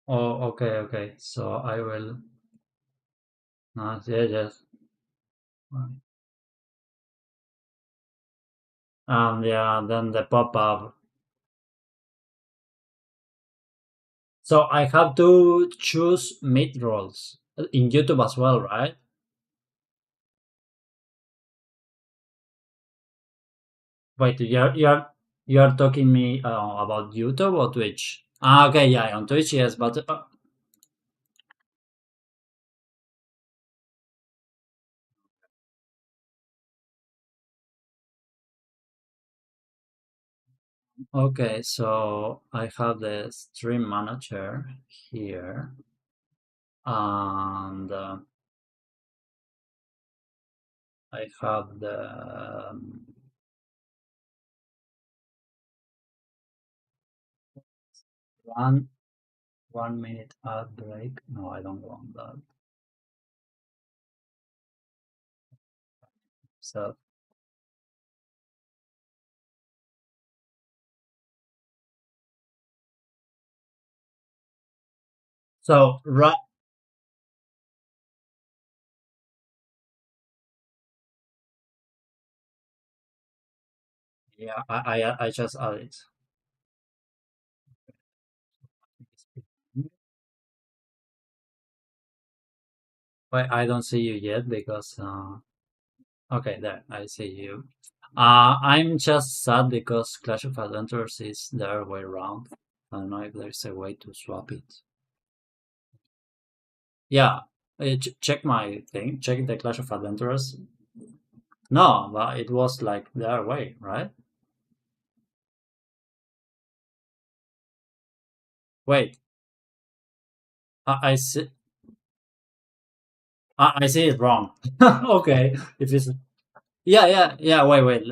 Oh, okay, okay. So I will. Yeah, yes. Yeah, then the pop-up. So I have to choose mid rolls in YouTube as well, right? Wait, you're talking me about YouTube or Twitch? Ah, okay, yeah, on Twitch, yes, but okay. So I have the stream manager here, and I have the 1 minute ad break. No, I don't want that. So right, yeah, I just added. But I don't see you yet because okay, there I see you. I'm just sad because Clash of Adventures is the other way around. I don't know if there's a way to swap it. Yeah, check my thing. Check the Clash of Adventures. No, but it was like the other way, right? Wait, I see. I see it wrong. Okay, if it's yeah, yeah, yeah. Wait.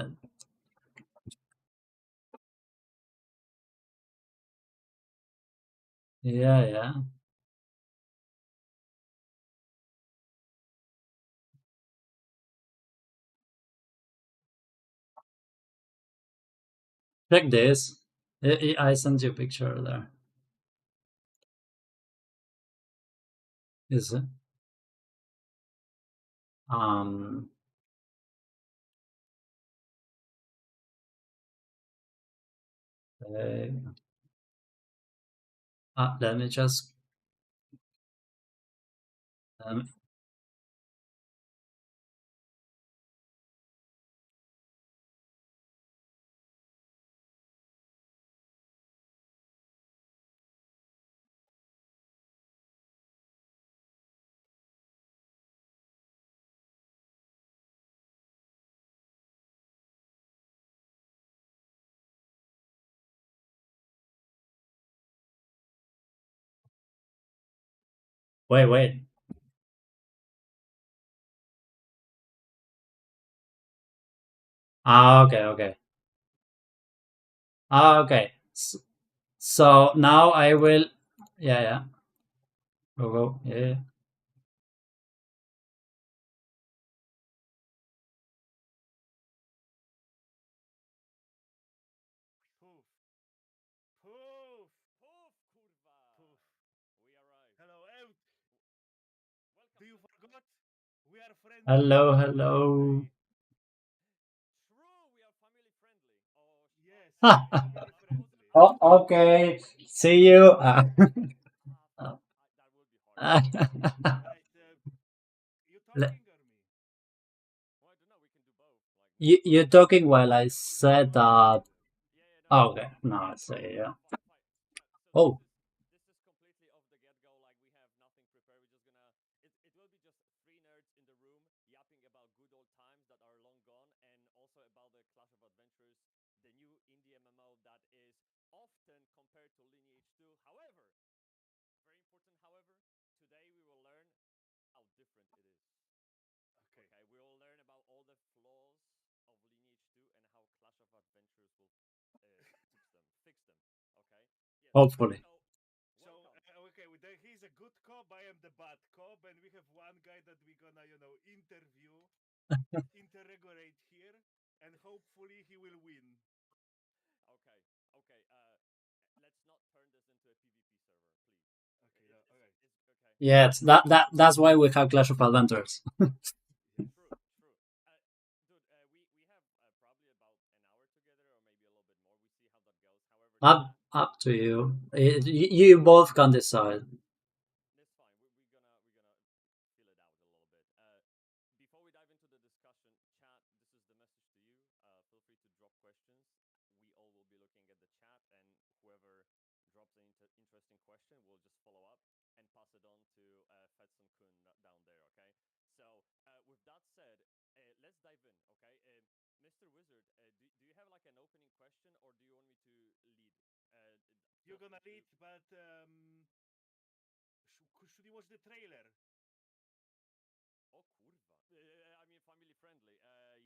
Yeah, yeah. Check this. I sent you a picture there. Is it? Um. Uh, let me just. Um, wait. Okay. Okay. So now I will. Yeah, yeah. Go. Yeah. Poof. Poof. Poof, kurwa. Poof. We arrived. Hello, do you forgot? We are friendly Hello, people, hello. okay? True, we are family friendly. Oh, yes, we are family friendly. Oh, okay. See you. That would be horrible. Right, you Le- talking or me? Well, I don't know. We can do both. Like maybe you're talking while I you can do said both. that. Yeah, yeah, no, Oh, no, okay. no. No, I say yeah. Fine, fine, fine. So Oh, this is completely off the get go. Like we have nothing prepared. We're just gonna. It will be just three nerds in the room yapping about good old times that are long gone, and also about the Clash of Adventures, the new indie MMO that is often compared to Lineage 2. However, very important. However, today we will learn how different it is. Okay. Okay, we will learn about all the flaws of Lineage 2 and how Clash of Adventures will fix them. Okay. Yes. hopefully. So, okay, he's a good cop. I am the bad cop, and we have one guy that we're gonna, interrogate here, and hopefully he will win. Okay. Okay. Let's not turn this into a PvP server, please. Okay, no, okay. It's okay. Yeah, that's why we have Clash of Adventures. Yeah. True, true. Dude, we have probably about an hour together, or maybe a little bit more. We see how that goes. However, Up to you. You both can decide. that's fine. We're gonna feel it out a little bit. Before we dive into the discussion, chat. This is the message to you. Feel free to drop questions. We all will be looking at the chat, and whoever drops an interesting question, we'll just follow up and pass it on to Fetson Kun down there. Okay. So with that said, let's dive in. Okay. Mr. Wizard, do you have like an opening question, or do you want me to lead? You're Feel free gonna to. lead, but should you watch the trailer? Oh kurva. I mean, family friendly.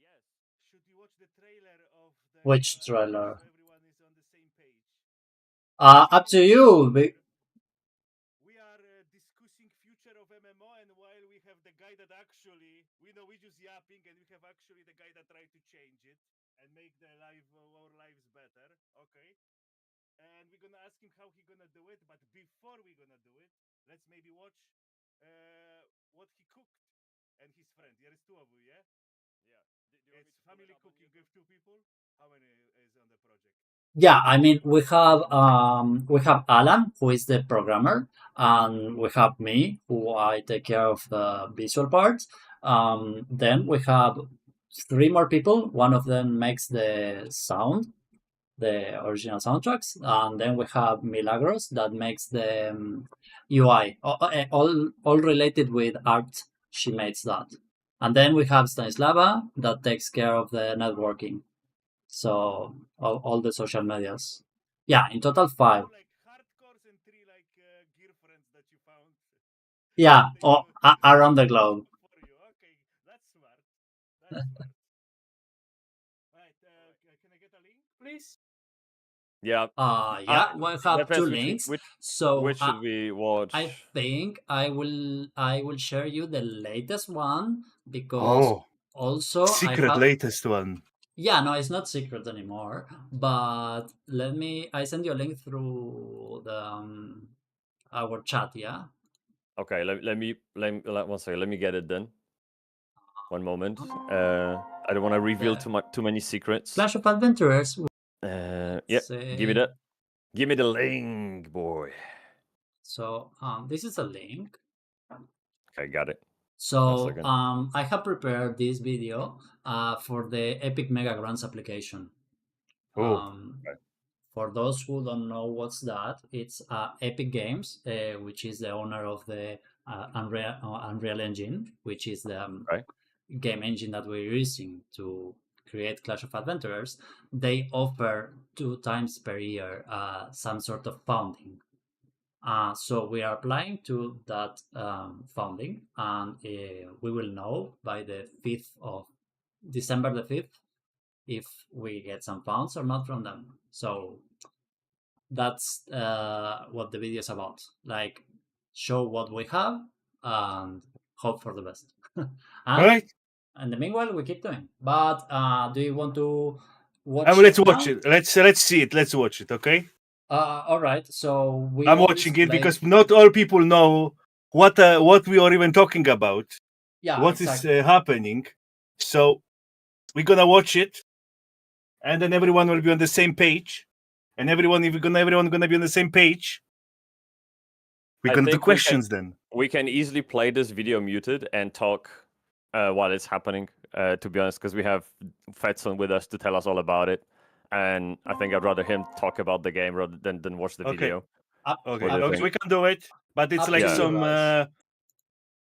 Yes. Should you watch the trailer of the Which Arrival trailer? so everyone is on the same page? Up to you. We are discussing future of MMO, and while we have the guy that actually we know we just yapping, and we have actually the guy that tried to change it and make the life our lives better. Okay, and we're gonna ask him how he gonna do it. But before we gonna do it, let's maybe watch what he cooked and his friend. There is two of you, yeah. Yeah. Do you want me It's to pull it family up on cooking YouTube? with two people. How many is on the project? Yeah, I mean we have Alan, who is the programmer, and we have me, who I take care of the visual parts. Then we have three more people. One of them makes the sound, the original soundtracks, and then we have Milagros that makes the UI, all related with art. She makes that, and then we have Stanislava that takes care of the networking. So all the social medias. Yeah, in total So five. two like hardcores and three like gear friends that you found Yeah, that they do around the the job globe. for you. Okay, that's smart. That's smart. Right, All right. can I get a link, please? Yeah. Yeah, we It have two depends links. So which should we I watch. think I will share you the latest one because Oh, also I secret have. latest one. Yeah, no, it's not secret anymore. But I send you a link through the our chat. Yeah. Okay, one second. Let me get it then. One moment. I don't want to reveal Yeah. too many secrets. Clash of Adventurers. Yeah, give me Say that. Give me the link, boy. so. This is a link. Okay, got it. One So second. I have prepared this video for the Epic Mega Grants application. Oh, Um, Okay. for those who don't know what's that, it's Epic Games, which is the owner of the Unreal Engine, which is the Okay. game engine that we're using to create Clash of Adventurers. They offer 2 times per year some sort of funding. So we are applying to that funding, and we will know by the 5th of December, the 5th, if we get some funds or not from them. So that's what the video is about. Like, show what we have and hope for the best. all And right. in the meanwhile, we keep doing. But do you want to I watch will, let's it watch now? it. Let's see it. Let's watch it. Okay. All right. So we I'm always watching it play. because not all people know what we are even talking about. Yeah, What is exactly. happening? So we're gonna watch it, and then everyone will be on the same page. And everyone gonna be on the same page. We're I gonna do think questions then. we can easily play this video muted and talk while it's happening. To be honest, because we have Fetson with us to tell us all about it, and I think I'd rather him talk about the game rather than watch the Okay. video. Up, What Okay. do you up, Okay. think? We can do it, but it's up like to Yeah. you some. guys.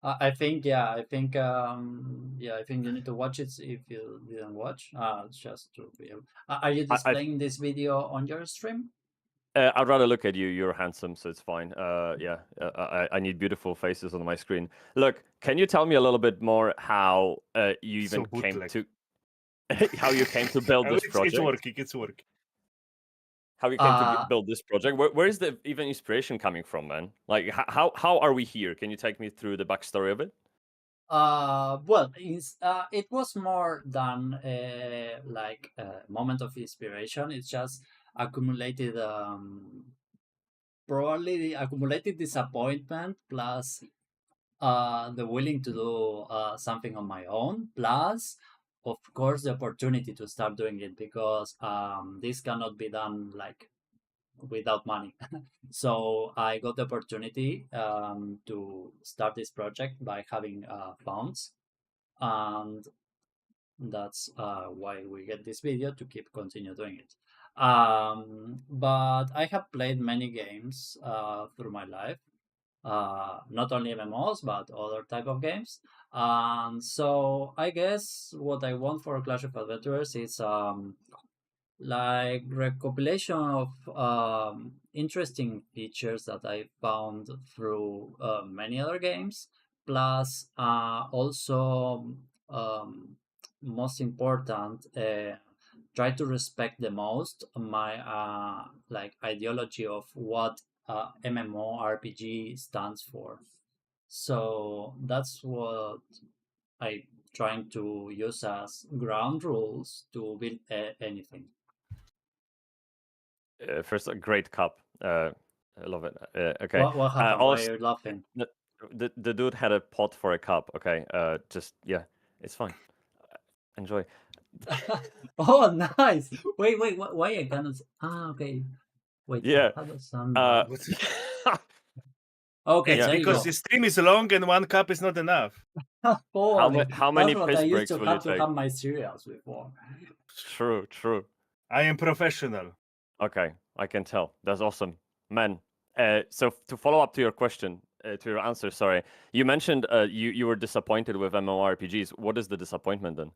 I think, yeah, I think, yeah, I think you need to watch it if you didn't watch. It's just to be. Are you I displaying this video on your stream? I'd rather look at you. You're handsome, so it's fine. Yeah, I need beautiful faces on my screen. Look, can you tell me a little bit more how you So even came bootleg. to how you came to build this It's project? working. It's working. How you came to Uh, build this project? Where is the even inspiration coming from, man? Like, how are we here? Can you take me through the backstory of it? well, it was more than like a moment of inspiration. It's just accumulated probably the accumulated disappointment plus the willing to do something on my own, plus of course the opportunity to start doing it because this cannot be done like without money. So I got the opportunity to start this project by having funds, and that's why we get this video to keep continue doing it. But I have played many games through my life, not only MMOs but other type of games. So I guess what I want for Clash of Adventurers is like recompilation of interesting features that I found through many other games, plus also most important, try to respect the most my like ideology of what MMORPG stands for. So that's what I trying to use as ground rules to build anything. First, a great cup. I love it. Okay. What happened? Why Also, are you laughing? the dude had a pot for a cup. Okay. Just yeah, it's fine. Enjoy. Oh, nice. Wait, why I cannot? Okay. Wait, Yeah. how does some? Okay, It's Yeah. there you because go. the stream is long and one cup is not enough. Holy, how that's many what piss I used breaks to will you have to take? have my cereals before. True. True. I am professional. Okay, I can tell. That's awesome, man. So to follow up to your question, to your answer, sorry, you mentioned you were disappointed with MMORPGs. What is the disappointment then?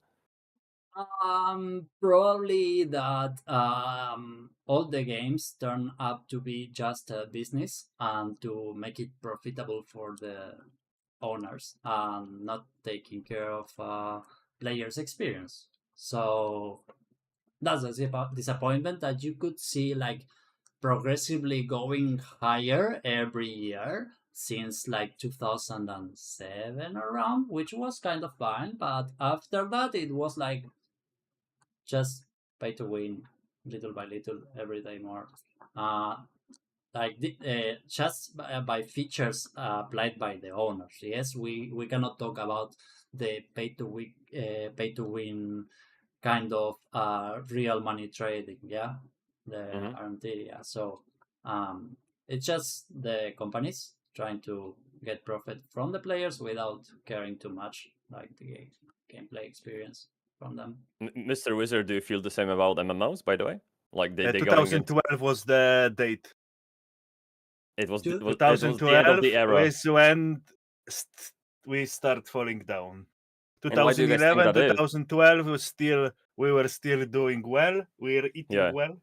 Probably that all the games turn up to be just a business and to make it profitable for the owners and not taking care of players' experience. So that's a disappointment that you could see like progressively going higher every year since like 2007 around, which was kind of fine. But after that, it was like just pay to win little by little every day more. Uh, just by features applied by the owners. Yes, we cannot talk about the pay to win kind of real money trading. Yeah, the Hmm. RMT. Yeah, so um, it's just the companies trying to get profit from the players without caring too much like the gameplay experience from them. Mr. Wizard, do you feel the same about MMOs? By the way, like they going into 2012 was the date. it was Two, it was the end of 2012 the era. is when we start falling down. And why do you guys think 2011, that is? 2012 was still we were still doing well. We were eating Yeah, well.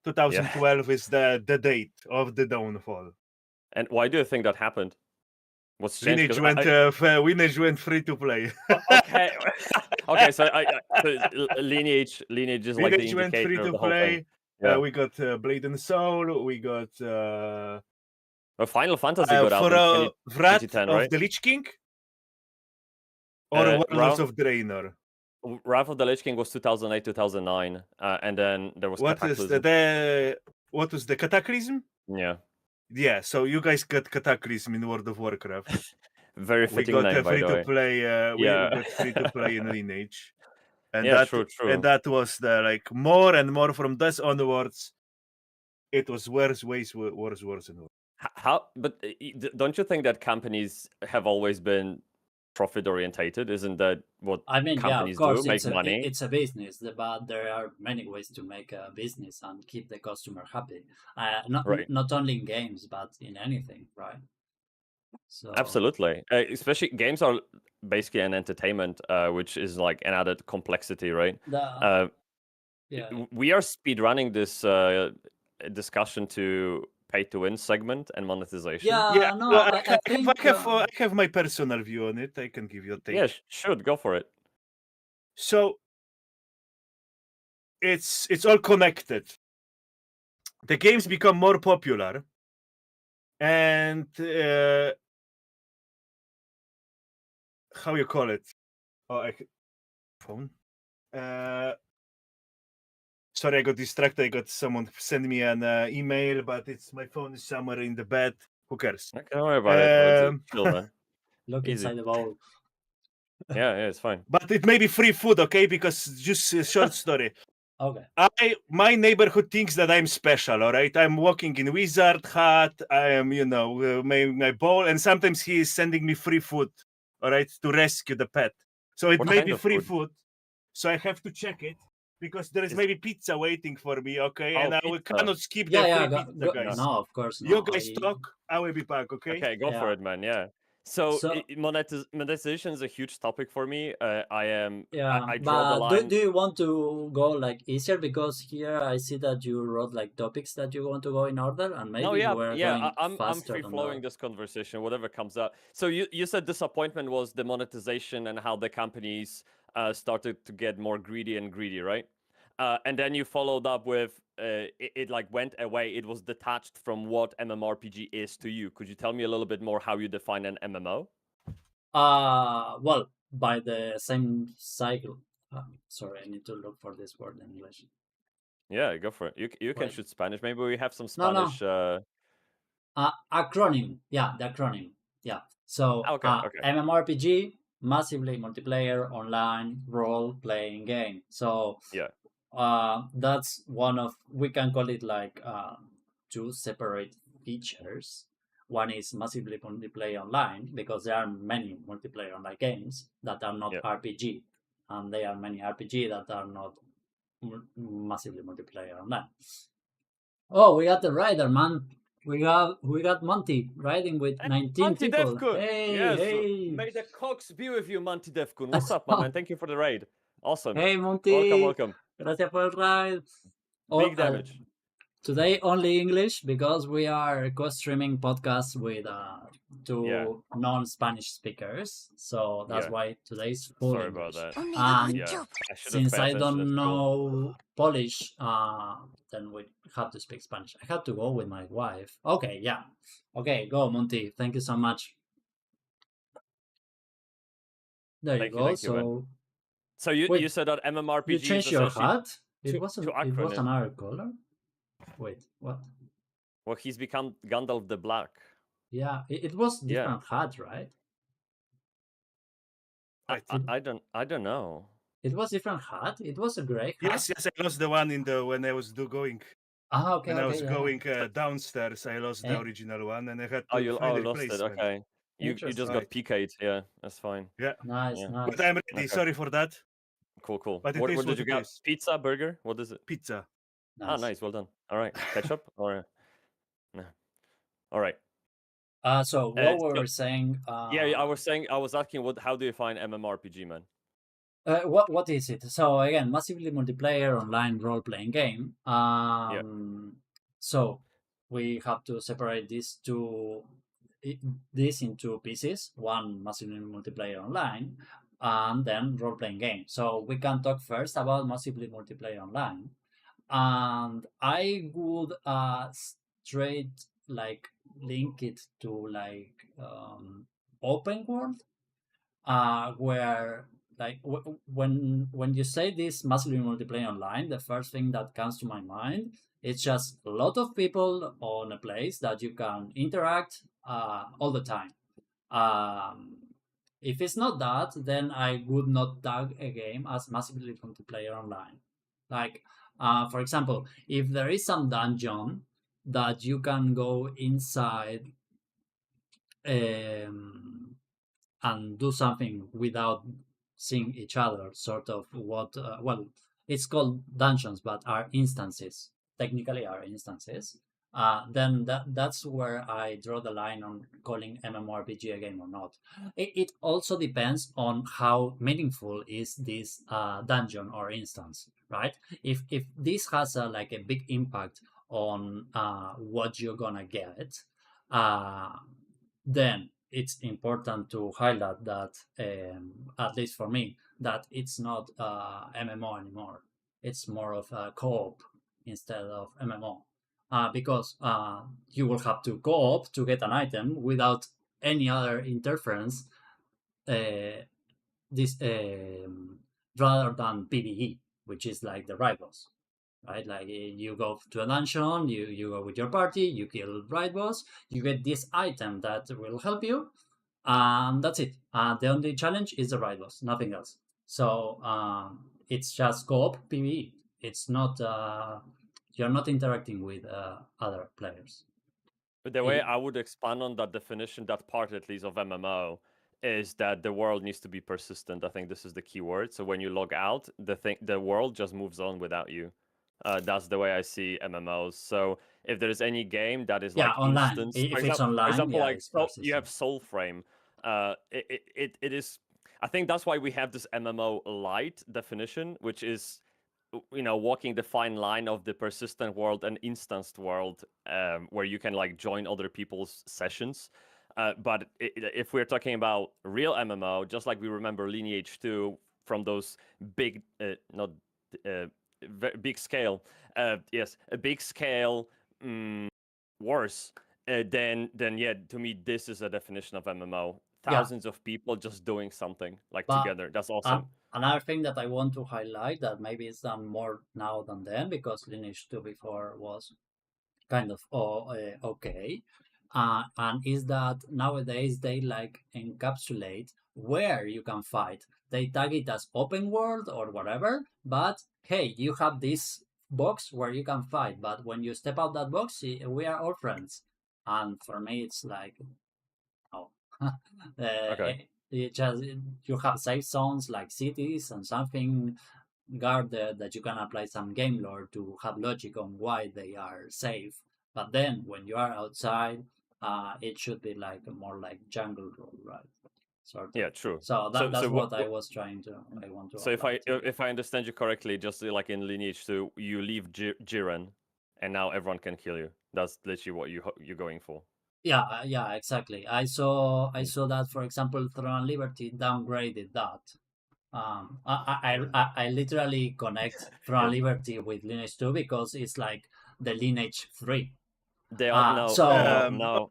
yeah. 2012 is the date of the downfall. And why do you think that happened? What's changed? Lineage Because went Lineage went free to play. okay, okay. So so lineage is like the Lineage went free indicator of to the whole thing. play. Yeah. We got Blade and Soul. We got Well, Final Fantasy got out for in Wrath 2010, of right? the Lich King or Warlords Wrath, of Draenor. Wrath of the Lich King was 2008, 2009, and then there was What is Cataclysm. what was the Cataclysm? Yeah, Yeah, so you guys got Cataclysm in World of Warcraft. very We fitting got name, a by free the to way. play. We Yeah, got free to play in Lineage, and yeah, true, true. that was the like more and more from this onwards. It was worse, worse, worse and worse. How? But don't you think that companies have always been profit orientated? Isn't that what I mean, yeah, of companies do? course, Make money, it's a business, but there are many ways to make a business and keep the customer happy. right? Not only in games, but in anything, right? So Absolutely. Especially games are basically an entertainment, which is like an added complexity, right? the Uh, yeah, we are speedrunning this discussion to pay to win segment and monetization. Yeah, yeah, no, I think I have my personal view on it. I can give you a take. Yeah, should go for it. So it's all connected. The games become more popular, and how you call it? Oh, phone. Sorry, I got distracted. I got someone send me an email, but it's my phone is somewhere in the bed. Who cares? Okay, don't worry about it. It's Um, chill, man. Look Easy. inside the bowl. Yeah, it's fine. but it may be free food, okay? Because just a short story. Okay. My neighborhood thinks that I'm special. All right, I'm walking in wizard hat. I am, my bowl, and sometimes he is sending me free food. All right, to rescue the pet. So it What may kind be of free food? food. So I have to check it because there is Is- maybe pizza waiting for me. Okay, Oh, and I pizza. cannot skip Yeah, the yeah. free Go, pizza, go. guys. No, of course You not. guys talk. I will be back. Okay. Okay, go for Yeah. it, man. Yeah. So So monetization is a huge topic for me. yeah, I draw the but do, line. do you want to go like easier? Because here I see that you wrote like topics that you want to go in order, and No, maybe we're going I'm faster free than flowing that. this conversation, whatever comes up. So you said disappointment was the monetization and how the companies started to get more greedy and greedy, right? And then you followed up with it like went away. It was detached from what MMORPG is to you. Could you tell me a little bit more how you define an MMO? Well, by the same cycle. Sorry, I need to look for this word in English. Yeah, go for it. You can Wait. shoot Spanish. Maybe we have some No, no. Spanish. Acronym. Yeah, the acronym. Yeah. So, Okay, okay. MMORPG, massively multiplayer online role playing game. So, Yeah, that's one of, we can call it like two separate features. One is massively multiplayer online because there are many multiplayer online games that are not yeah. RPG, and there are many RPG that are not massively multiplayer online. Oh, we got the rider, man. We got Monty riding with 19 Monty people. Defcun! Hey, Yes! hey. May the cox be with you, Monty Defcun. What's up, my man? Thank you for the raid. Awesome. Hey, Welcome, Monty. welcome. Gracias por el ride. Oh, Big damage. today only English because we are co-streaming podcasts with Yeah, two non-Spanish speakers. So that's yeah. why today's full Sorry about English. that. And Yeah, I should have since paid I attention at don't school. know Polish, then we have to speak Spanish. I had to go with my wife. Okay, yeah. Okay, go, Monty. Thank you so much. There you go. Thank you, man. So So you wait, said that you MMORPG is changed your essentially hat? to It was acronym. another color? Wait, what? Well, he's become Gandalf the Black. Yeah, it was Yeah, different hat, right? Right. I don't know. It was different hat. It was a gray hat. Yes, yes. I lost the one when I was going. Okay, When I okay, was yeah. going downstairs, I lost the Eh, original one, and I had Oh, to you find a lost it. replacement. Okay. You just Interesting. got Right. PK'd. Yeah, that's fine. Yeah, Nice, Yeah. but nice. I'm ready. Okay. Sorry for that. Cool. But it What is did what you it get? is. Pizza, burger? What is it? Pizza. Ah, Nice. nice. Well done. All right. Ketchup or no? All right. So what we So, were saying, yeah, I was asking how do you find MMORPG, man? what is it? So again, massively multiplayer online role playing game. Yeah. So we have to separate this into pieces. One massively multiplayer online, and then role playing game. So we can talk first about massively multiplayer online, and I would straight like link it to like open world, where like when you say this massively multiplayer online, the first thing that comes to my mind is just a lot of people on a place that you can interact all the time. um, if it's not that, then I would not tag a game as massively multiplayer online. Like, for example, if there is some dungeon that you can go inside um, and do something without seeing each other, sort of what, well, it's called dungeons, but are instances, technically are instances. Then that's where I draw the line on calling MMORPG a game or not. It also depends on how meaningful is this dungeon or instance, right? If this has like a big impact on what you're gonna get, uh, then it's important to highlight that, at least for me, that it's not MMO anymore. It's more of a co-op instead of MMO, because you will have to co-op to get an item without any other interference. This rather than PvE, which is like the rivals. right? Like you go to a dungeon, you go with your party, you kill right boss, you get this item that will help you, and that's it. The only challenge is the right boss, nothing else. So it's just co-op PvE. It's not you're not interacting with other players. The way I would expand on that definition, that part at least of MMO, is that the world needs to be persistent. I think this is the key word. So when you log out, the world just moves on without you. That's the way I see MMOs. So if there's any game that is Yeah, like online. instance, If it's for online, example, yeah, like it's You have persistent. Soulframe. It is. I think that's why we have this MMO light definition, which is walking the fine line of the persistent world and instanced world, where you can like join other people's sessions. But if we're talking about real MMO, just like we remember Lineage 2 from those big, not big scale, yes, a big scale wars, then yeah, to me this is a definition of MMO. Yeah, Thousands of people just doing something like but together. That's awesome. another thing that I want to highlight that maybe it's done more now than then because Lineage 2 before was kind of okay, and is that nowadays they like encapsulate where you can fight. They tag it as open world or whatever, but hey, you have this box where you can fight. But when you step out that box, we are all friends. And for me, it's like, oh, Okay. it just you have safe zones like cities and something guarded that you can apply some game lore to have logic on why they are safe. But then when you are outside, it should be like more like jungle rule, right? Sort of. Yeah, true. So So that's so what I want to if apply I to. if I understand you correctly, just like in Lineage 2, you leave Jiren, and now everyone can kill you. That's literally what you're going for. Yeah, yeah, exactly. Mm. I saw that, for example, Throne and Liberty downgraded that. I literally connect Throne Yeah. and Liberty with Lineage 2 because it's like the Lineage 3. They are no no So no I no.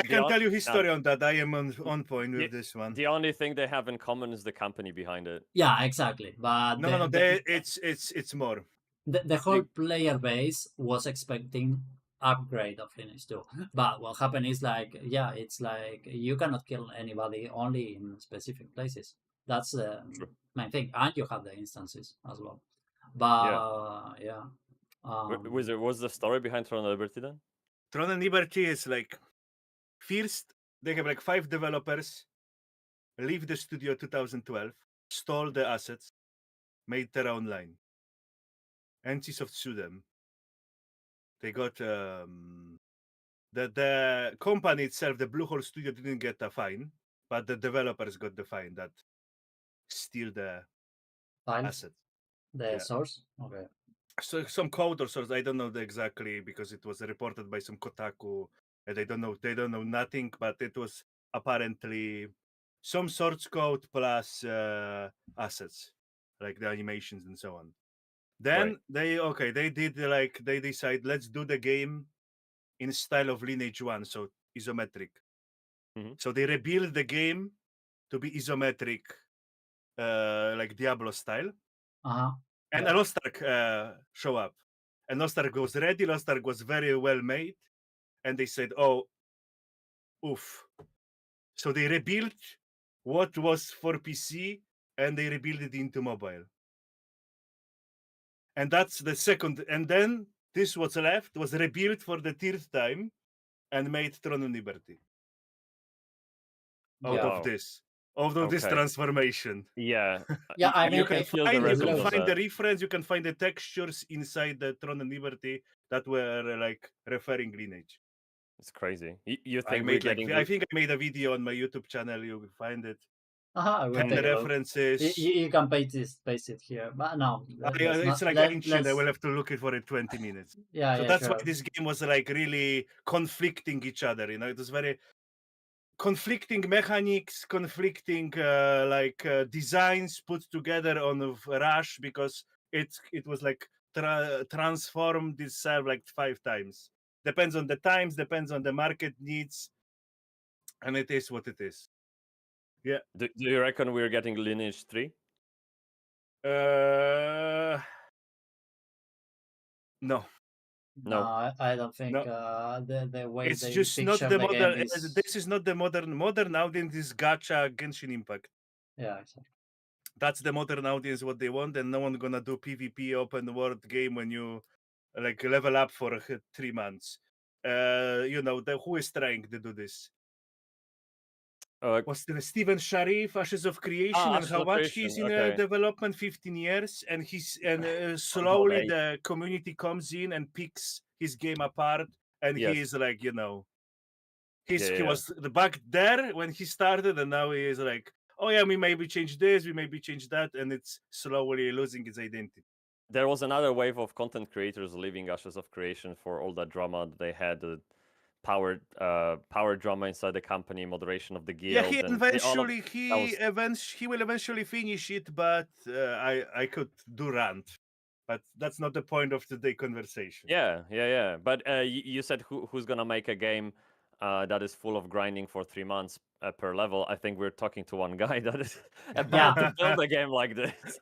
can tell you No, history on that. I am on point the with this one. the only thing they have in common is the company behind it. yeah, exactly. But No. It's more. the whole They, player base was expecting upgrade of Lineage 2. But what happened is like, yeah, it's like you cannot kill anybody only in specific places. That's the True. main thing. And you have the instances as well. Yeah. But yeah. Was the story behind Throne of Liberty then? Tron and Liberty is like first they have like 5 developers leave the studio 2012, stole the assets, made their own line. NCSoft sued them. They got the company itself, the Blue Hole Studio, didn't get a fine, but the developers got the fine that steal the Files, assets. the Yeah. source. Okay. So some code or source, I don't know exactly because it was reported by some Kotaku, and they don't know nothing, but it was apparently some source code plus assets, like the animations and so on. Right. Then they did like they decide let's do the game in style of Lineage 1, so isometric. Mhm. So they rebuild the game to be isometric, like Diablo style. Uh-huh. And Yeah. Alostark show up. And Alostark was ready. Alostark was very well made. And they said, oh, oof. So they rebuilt what was for PC and they rebuilt it into mobile. And that's the second. And then this was left was rebuilt for the third time and made Throne and Liberty out Yeah. of Wow. this, out of this Okay. transformation. Yeah. Yeah, I You mean, can feel the You can result of find the that. reference, you can find the textures inside the Throne and Liberty that were like referring Lineage. It's crazy. You I think we're made like getting I think I made a video on my YouTube channel. You will find it. I will Find the take a look. references. You can paste it here, but no, let's It's not. like ancient. I will Let's. have to look it for it 20 minutes. Yeah, So yeah, that's why sure. this game was like really conflicting each other. You know, it was very conflicting mechanics, conflicting designs put together on Rush because it was like transformed itself like 5 times. Depends on the times, depends on the market needs, and it is what it is. Yeah. Do you reckon we're getting Lineage 3? Uh, No, No. I don't think no. the way It's they just not picture the the game modern. is. This is not the modern audience. Is gacha Genshin Impact. Yeah, exactly. That's the modern audience what they want, and no one gonna do PvP open world game when you like level up for 3 months. Who is trying to do this? Uh, Was the Steven Sharif, Ashes of Creation, and Ashes how of much he's Creation. in Okay. development? 15 years, and Not slowly 8. the community comes in and picks his game apart, and he Yes. is like, Yeah, he yeah. was the back there when he started, and now he is like, oh yeah, we maybe change this, we maybe change that, and it's slowly losing its identity. There was another wave of content creators leaving Ashes of Creation for all that drama that they had. Power drama inside the company, moderation of the Yeah, guild, and all of that was he will eventually finish it, but I could do rant, but that's not the point of today's conversation. yeah. But you said who's gonna make a game that is full of grinding for 3 months per level? I think we're talking to one guy that is Yeah. about to build a game like this.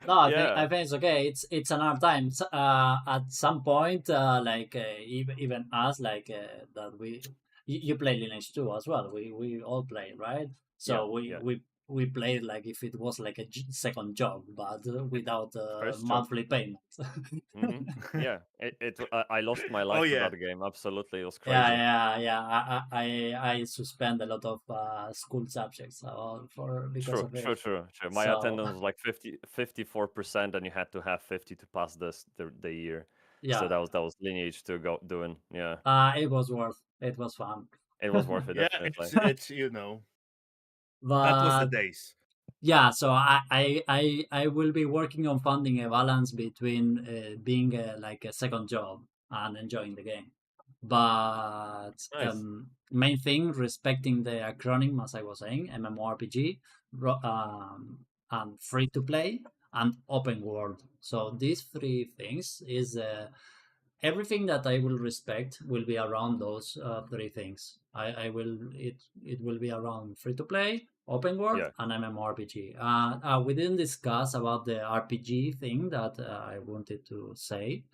No, I Yeah, think it's okay. It's another time. At some point, even us, that you play Lineage 2 as well. We all play, right? yeah, So we yeah. we we played like if it was like a second job, but without First job. monthly payment. Hmm. Yeah, I lost my Oh life to yeah, that game. Absolutely, it was Yeah, crazy. yeah. I suspend a lot of school subjects for because True, of it. true, true, true. My So attendance was like 54%, and you had to have 50 to pass the year. So yeah, that was lineage to go doing. Yeah, it was worth. It was fun. it was worth it yeah. definitely. It's that was the But days. yeah, so I will be working on finding a balance between being like a second job and enjoying the game. But Nice. main thing, respecting the acronym, as I was saying, MMORPG, and free to play and open world. So these three things is everything that I will respect will be around those three things. I will it will be around free to play, open world, Yeah, and MMORPG. We didn't discuss about the RPG thing that I wanted to say,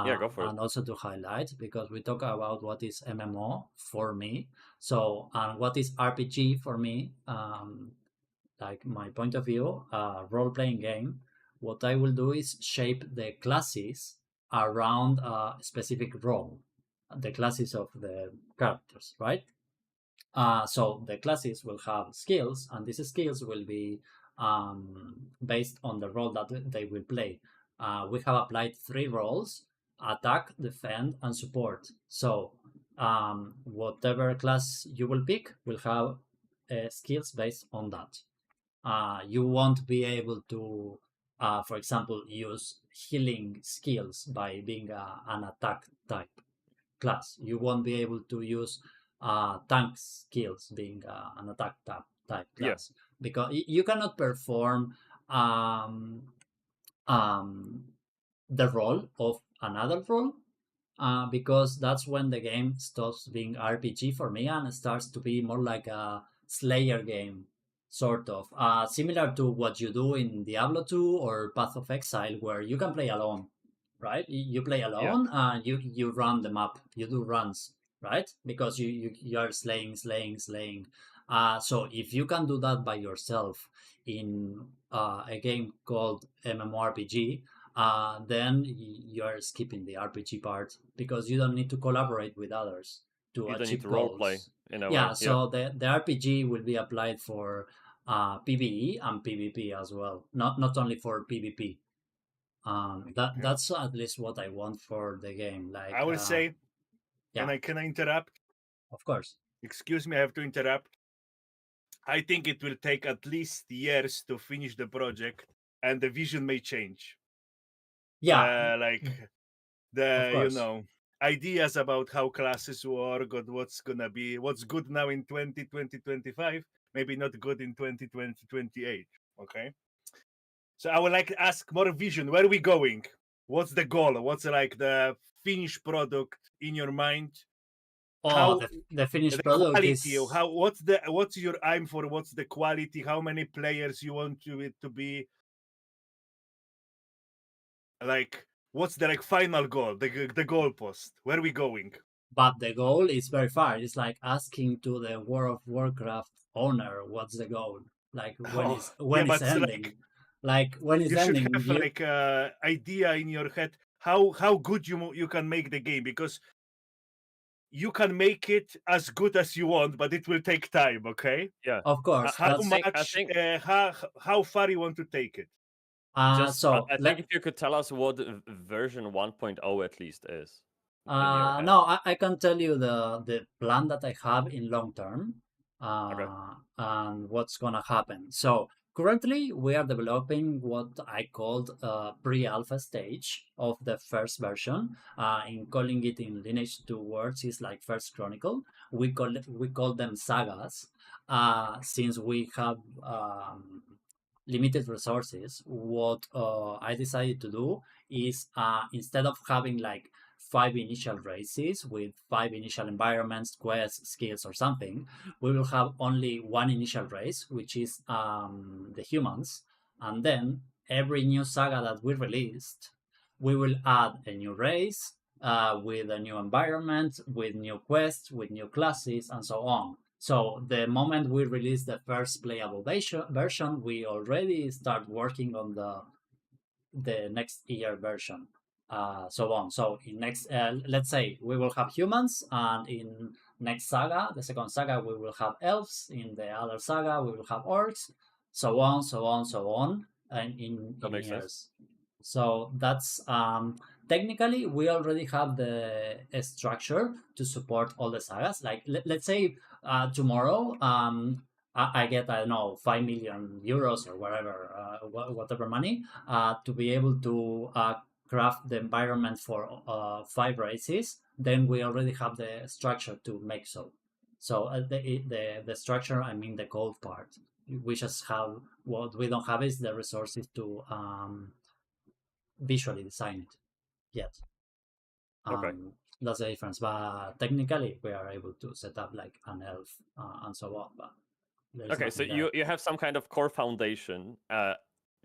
yeah. Go for it. and also to highlight because we talk about what is MMO for me. So and what is RPG for me. Like my point of view, role playing game, what I will do is shape the classes around a specific role, the classes of the characters, right? So the classes will have skills, and these skills will be based on the role that they will play. We have applied three roles: attack, defend, and support. So whatever class you will pick will have skills based on that. You won't be able to, for example, use healing skills by being an attack type class. You won't be able to use tank skills being an attack type Yeah, class because you cannot perform um, um, the role of another role because that's when the game stops being RPG for me and starts to be more like a Slayer game, sort of. Similar to what you do in Diablo 2 or Path of Exile, where you can play alone, right? You play yeah. alone, you run the map, you do runs, right? Because you are slaying. So if you can do that by yourself in a game called MMORPG, then you're skipping the RPG part because you don't need to collaborate with others to You don't need achieve to role play goals. in a Yeah, way. Yeah, so the RPG will be applied for PvE and PvP as well, not only for PvP. Yeah. That's at least what I want for the game. I will say, Yeah, can I interrupt? of course. Excuse me, I have to interrupt. I think it will take at least years to finish the project, and the vision may change. Yeah, Like of the course. ideas about how classes work, or what's good now in 2025, maybe not good in 2028. Okay, so I would like to ask more vision. Where are we going? What's the goal? What's like the finished product in your mind? Oh, How the finished the product quality of is. how what's your aim for? What's the quality? How many players you want it to be? Like what's the like final goal, the goalpost? Where are we going? But the goal is very far. It's like asking to the World of Warcraft owner, what's the goal? Like Oh, yeah, when is but ending? Like when is you should ending? have like a idea in your head how good you can make the game, because you can make it as good as you want, but it will take time. Okay, Yeah. Of course, how that's I much, think how far you want to take it? just so I think if you could tell us what version 1.0 at least is in your head. no, I can tell you the plan that I have in long term, Okay. and what's gonna happen. So currently we are developing what I called pre-alpha stage of the first version. In calling it in Lineage 2 words is like First Chronicle. We call them sagas, since we have limited resources. What I decided to do is instead of having like 5 initial races with 5 initial environments, quests, skills, or something, we will have only one initial race, which is the humans. And then every new saga that we released, we will add a new race with a new environment, with new quests, with new classes, and so on. So the moment we release the first playable version, we already start working on the next year version, so on. So in next, let's say we will have humans, and in next saga, the second saga, we will have elves. In the other saga, we will have orcs, so on, so on, so on, and That in makes sense. years. So that's technically we already have the structure to support all the sagas. Like let's say tomorrow I get, I don't know, 5 million euros or whatever, whatever money, to be able to craft the environment for 5 races. Then we already have the structure to make so. So the structure, I mean the code part. We just have, what we don't have is the resources to visually design it yet. Okay. That's the difference. But technically, we are able to set up like an elf and so on. But there's Okay, so nothing there. you have some kind of core foundation,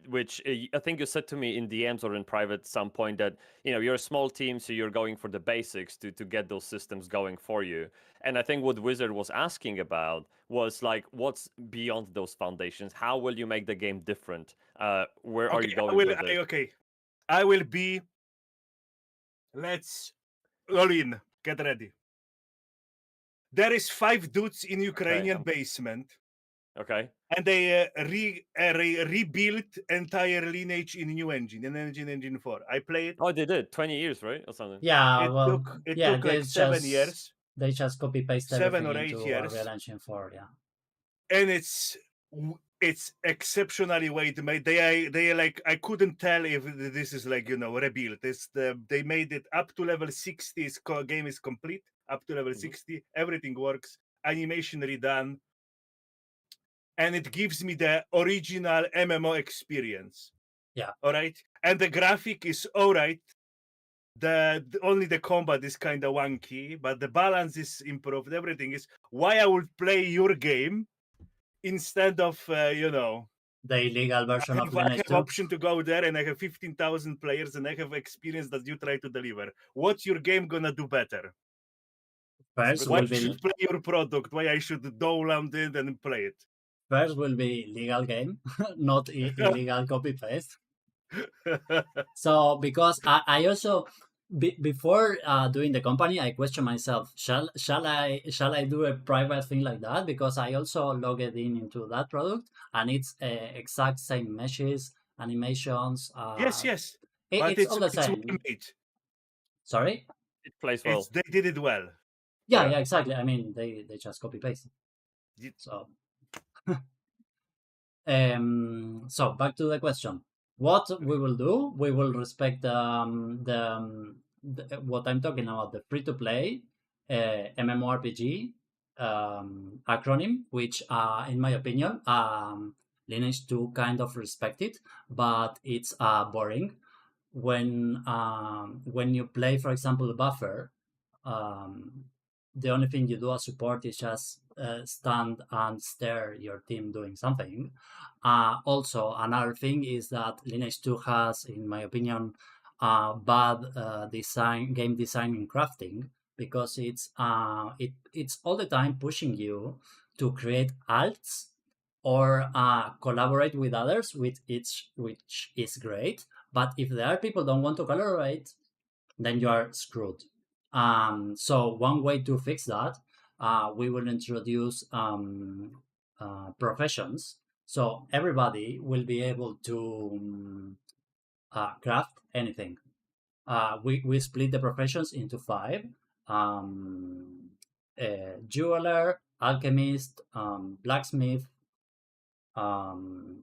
which I think you said to me in DMs or in private some point that you're a small team, so you're going for the basics to get those systems going for you. And I think what Wizard was asking about was like, what's beyond those foundations? How will you make the game different? Where are you Okay, going with it? I will be. Let's all in. Get ready. There is 5 dudes in Ukrainian Damn. basement, Okay. and they rebuilt entire lineage in new engine, in engine 4. I play it. Oh, they did 20 years, right, or something? Yeah, It well, took it yeah, took like 7 years, they just copy paste 7 everything or 8 into Unreal years, Engine 4. Yeah, and it's exceptionally well made. They like, I couldn't tell if this is like rebuilt. They made it up to level 60. Game is complete up to level 60. Everything works. Animation redone, and it gives me the original MMO experience. yeah. All right, and the graphic is all right. Only the combat is kind of wonky, but the balance is improved. Everything is why I would play your game instead of The illegal version of I Lineage have 2. option to go there, and I have 15,000 players, and I have experience that you try to deliver. What's your game gonna do better? It's a First good Why will I question. be should play your product? Why I should download it and play it? first will be legal game, not illegal copy paste. So because I also before doing the company, I question myself: shall I do a private thing like that? Because I also logged in into that product, and it's exact same meshes, animations. Yes, yes, but It's all the it's well same. made. Sorry. It plays It's well. they did it well. Yeah, Yeah. yeah, exactly. I mean, they just copy paste. Ye- So so back to the question. What we will do, we will respect what I'm talking about, the free-to-play MMORPG acronym, which, in my opinion, Lineage 2 kind of respect it, but it's boring. When you play, for example, Buffer, um, the only thing you do as support is just stand and stare your team doing something. Also, another thing is that Lineage 2 has, in my opinion, bad game design and crafting, because it's all the time pushing you to create alts or collaborate with others, which is great. But if the other people don't want to collaborate, then you are screwed. So one way to fix that, we will introduce professions. So everybody will be able to craft anything. We split the professions into five: um, jeweler, alchemist, blacksmith, um,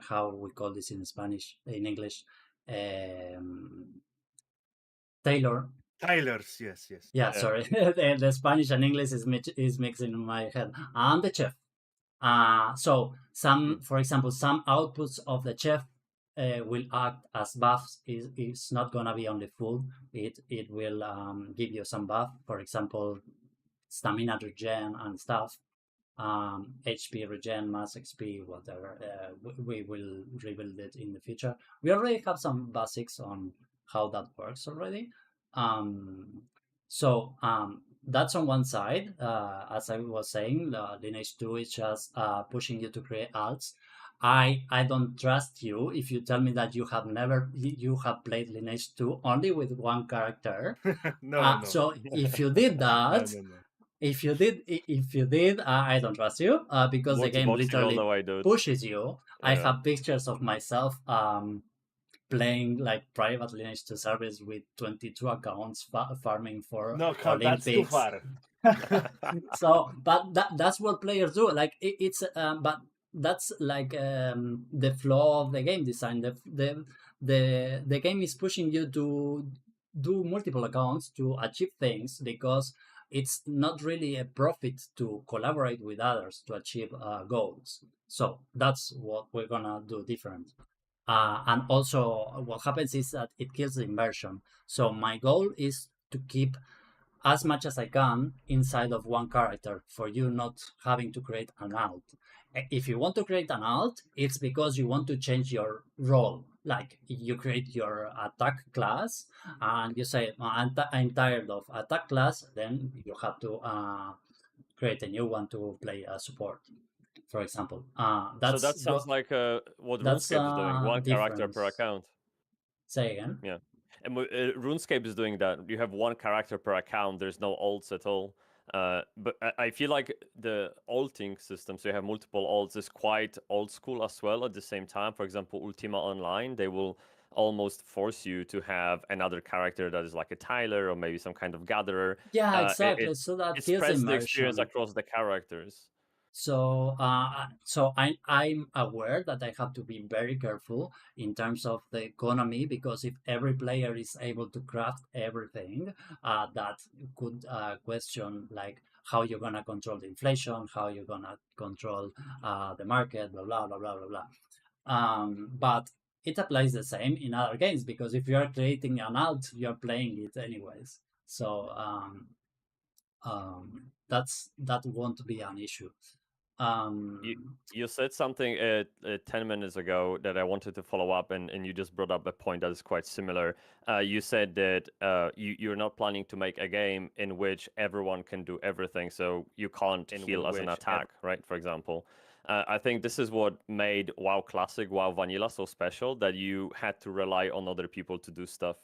how we call this in Spanish, in English, um, tailor. Tylers, yes, yes. Yeah, sorry, the Spanish and English is mixing in my head. And the chef. So some, for example, some outputs of the chef will act as buffs. It's not gonna be only food. It will give you some buff. For example, stamina regen and stuff. HP regen, mass XP, whatever. We will rebuild it in the future. We already have some basics on how that works already. Um, so that's on one side. As I was saying, Lineage 2 is just pushing you to create alts. I don't trust you if you tell me that you have played Lineage 2 only with one character. No, no. So if you did No, that, no, no. if you did, I don't trust you, because the game Multi-boxing all the literally way, dude. pushes you. I Yeah. have pictures of myself playing like private Lineage 2 service with 22 accounts, farming for No, that's too Olympics. far. So, but that's what players do. Like but that's like the flaw of the game design. The game is pushing you to do multiple accounts to achieve things, because it's not really a profit to collaborate with others to achieve goals. So that's what we're gonna do different. And also, what happens is that it kills the immersion. So my goal is to keep as much as I can inside of one character, for you not having to create an alt. If you want to create an alt, it's because you want to change your role. Like you create your attack class and you say, I'm tired of attack class, then you have to create a new one to play a support, for example. So that sounds like what That's RuneScape is doing. One character per difference. account. Say again. Yeah. And RuneScape is doing that. You have one character per account. There's no alts at all. But I feel like the alting system, so you have multiple alts, is quite old school as well at the same time. For example, Ultima Online, they will almost force you to have another character that is like a Tyler or maybe some kind of gatherer. Yeah, Uh, it, exactly. it, So that it kills spreads the experience immersion. across the characters. So I'm aware that I have to be very careful in terms of the economy, because if every player is able to craft everything, that could question like how you're gonna control the inflation, how you're gonna control the market, blah blah blah blah blah blah. But it applies the same in other games, because if you are creating an alt, you're playing it anyways. So that won't be an issue. You Um, you said something 10 minutes ago that I wanted to follow up, and you just brought up a point that is quite similar. You said that you're not planning to make a game in which everyone can do everything, so you can't heal as an attack, right? For example. I think this is what made WoW Classic, WoW Vanilla so special, that you had to rely on other people to do stuff.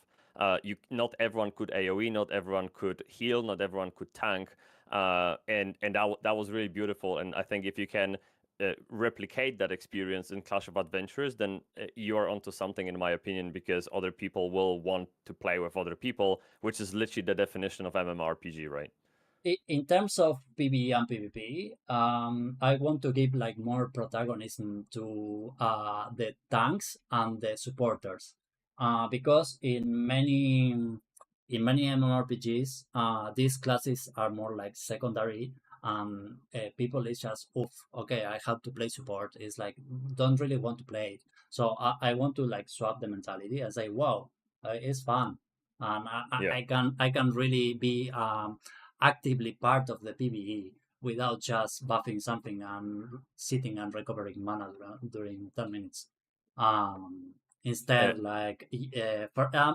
Not everyone could AoE, not everyone could heal, not everyone could tank, and that was really beautiful. And I think if you can replicate that experience in Clash of Adventures, then you're onto something, in my opinion, because other people will want to play with other people, which is literally the definition of MMORPG, right? in terms of PvE and PvP, I want to give like more protagonism to the tanks and the supporters, because in many MMORPGs, these classes are more like secondary, and people is just, oof, okay, I have to play support. It's like don't really want to play it. So I want to like swap the mentality and say, wow, it's fun, and Yeah. I can really be actively part of the PvE without just buffing something and sitting and recovering mana during 10 minutes. Um, Instead, like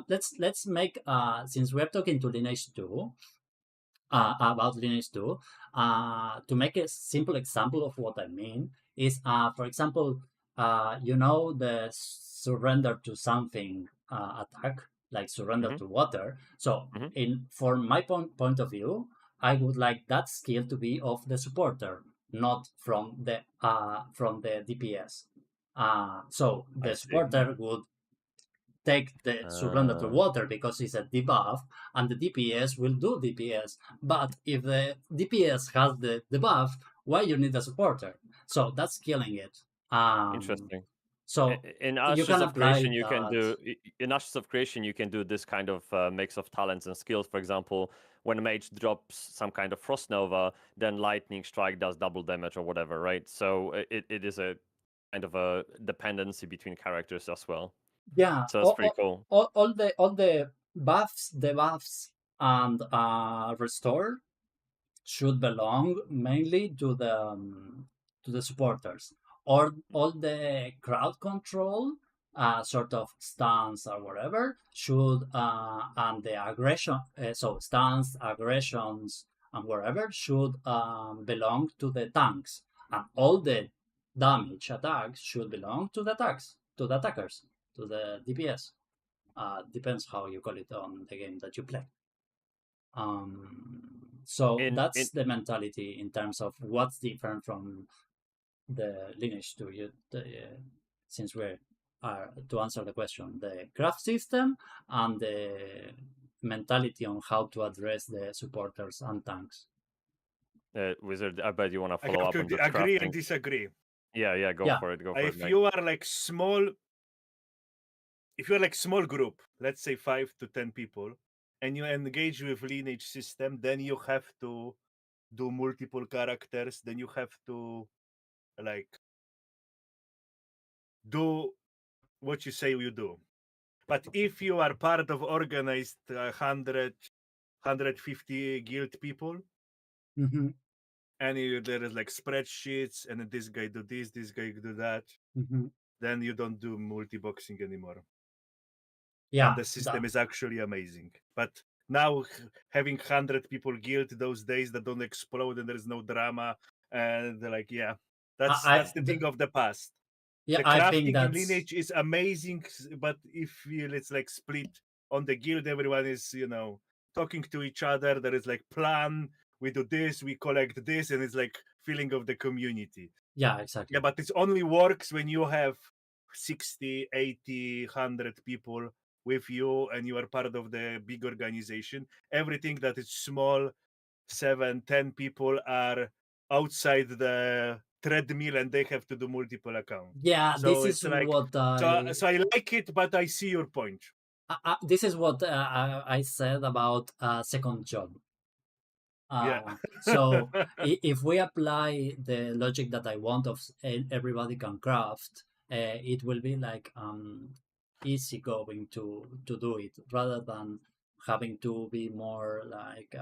let's make since we're talking to Lineage 2 about Lineage 2, to make a simple example of what I mean is, for example, the surrender to something attack, like surrender Mm-hmm. to water. So, Mm-hmm. in for my point of view, I would like that skill to be of the supporter, not from the DPS. So I the see. supporter would take the surrender to Uh, water because it's a debuff, and the DPS will do DPS. But if the DPS has the debuff, why you need a supporter? So that's killing it. Um, Interesting. so In you Ashes can of apply Creation, you can that. do in Ashes of Creation you can do this kind of mix of talents and skills. For example, when a mage drops some kind of Frost Nova, then Lightning Strike does double damage or whatever, right? So it is a kind of a dependency between characters as well. Yeah, So that's pretty cool. all the buffs, debuffs, and restore should belong mainly to the supporters, or all the crowd control, sort of stance or whatever, should and the aggression, so stance, aggressions, and whatever should belong to the tanks, and all the damage attacks should belong to the attacks, to the attackers, to the DPS. Depends how you call it on the game that you play. So In that's the mentality in terms of what's different from the lineage to you. Since we're to answer the question, the craft system and the mentality on how to address the supporters and tanks. Wizard, I bet you want to I follow have up to on the agree and crafting. disagree. Yeah, Yeah, go for it, If Mike. you are like small, if you're like small group, let's say 5 to 10 people, and you engage with lineage system, then you have to do multiple characters. Then you have to like do what you say you do. But if you are part of organized 150 guild people, hmm and there is like spreadsheets, and then this guy do this guy do that, hmm then you don't do multi-boxing anymore. And yeah, the system is actually amazing. But now having 100 people guild those days that don't explode and there is no drama, and like, yeah, that's the thing of the past. yeah, The I think crafting in that's lineage is amazing, but if it's like split on the guild, everyone is talking to each other. There is like plan, we do this, we collect this, and it's like feeling of the community. yeah, Yeah, exactly. but it only works when you have 60, 80, 100 people with you and you are part of the big organization. Everything that is small, 7, 10 people are outside the treadmill and they have to do multiple accounts. Yeah, So this is it's like, what so I like it, but I see your point. this is what I said about second job. Yeah. So if we apply the logic that I want of everybody can craft, it will be like easy going to do it rather than having to be more like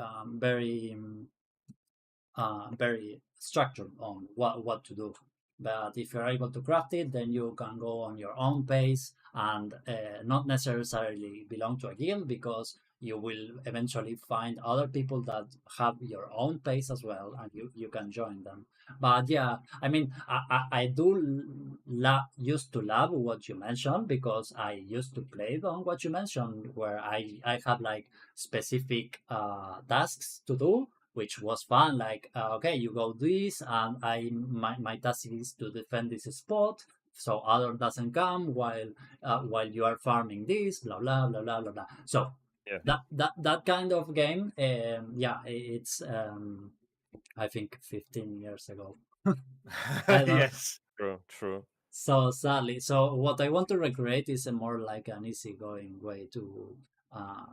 very structured on what to do. But if you're able to craft it, then you can go on your own pace and not necessarily belong to a guild, because you will eventually find other people that have your own pace as well, and you can join them. But yeah, I mean, I do used to love what you mentioned, because I used to play on what you mentioned, where I have like specific tasks to do, which was fun. Like, okay, you go this, and my task is to defend this spot, so other doesn't come while you are farming this, blah blah blah blah blah blah. So Yeah, that kind of game, yeah, it's I think 15 years ago. I don't. Yes. true. So sadly, so what I want to recreate is a more like an easygoing way uh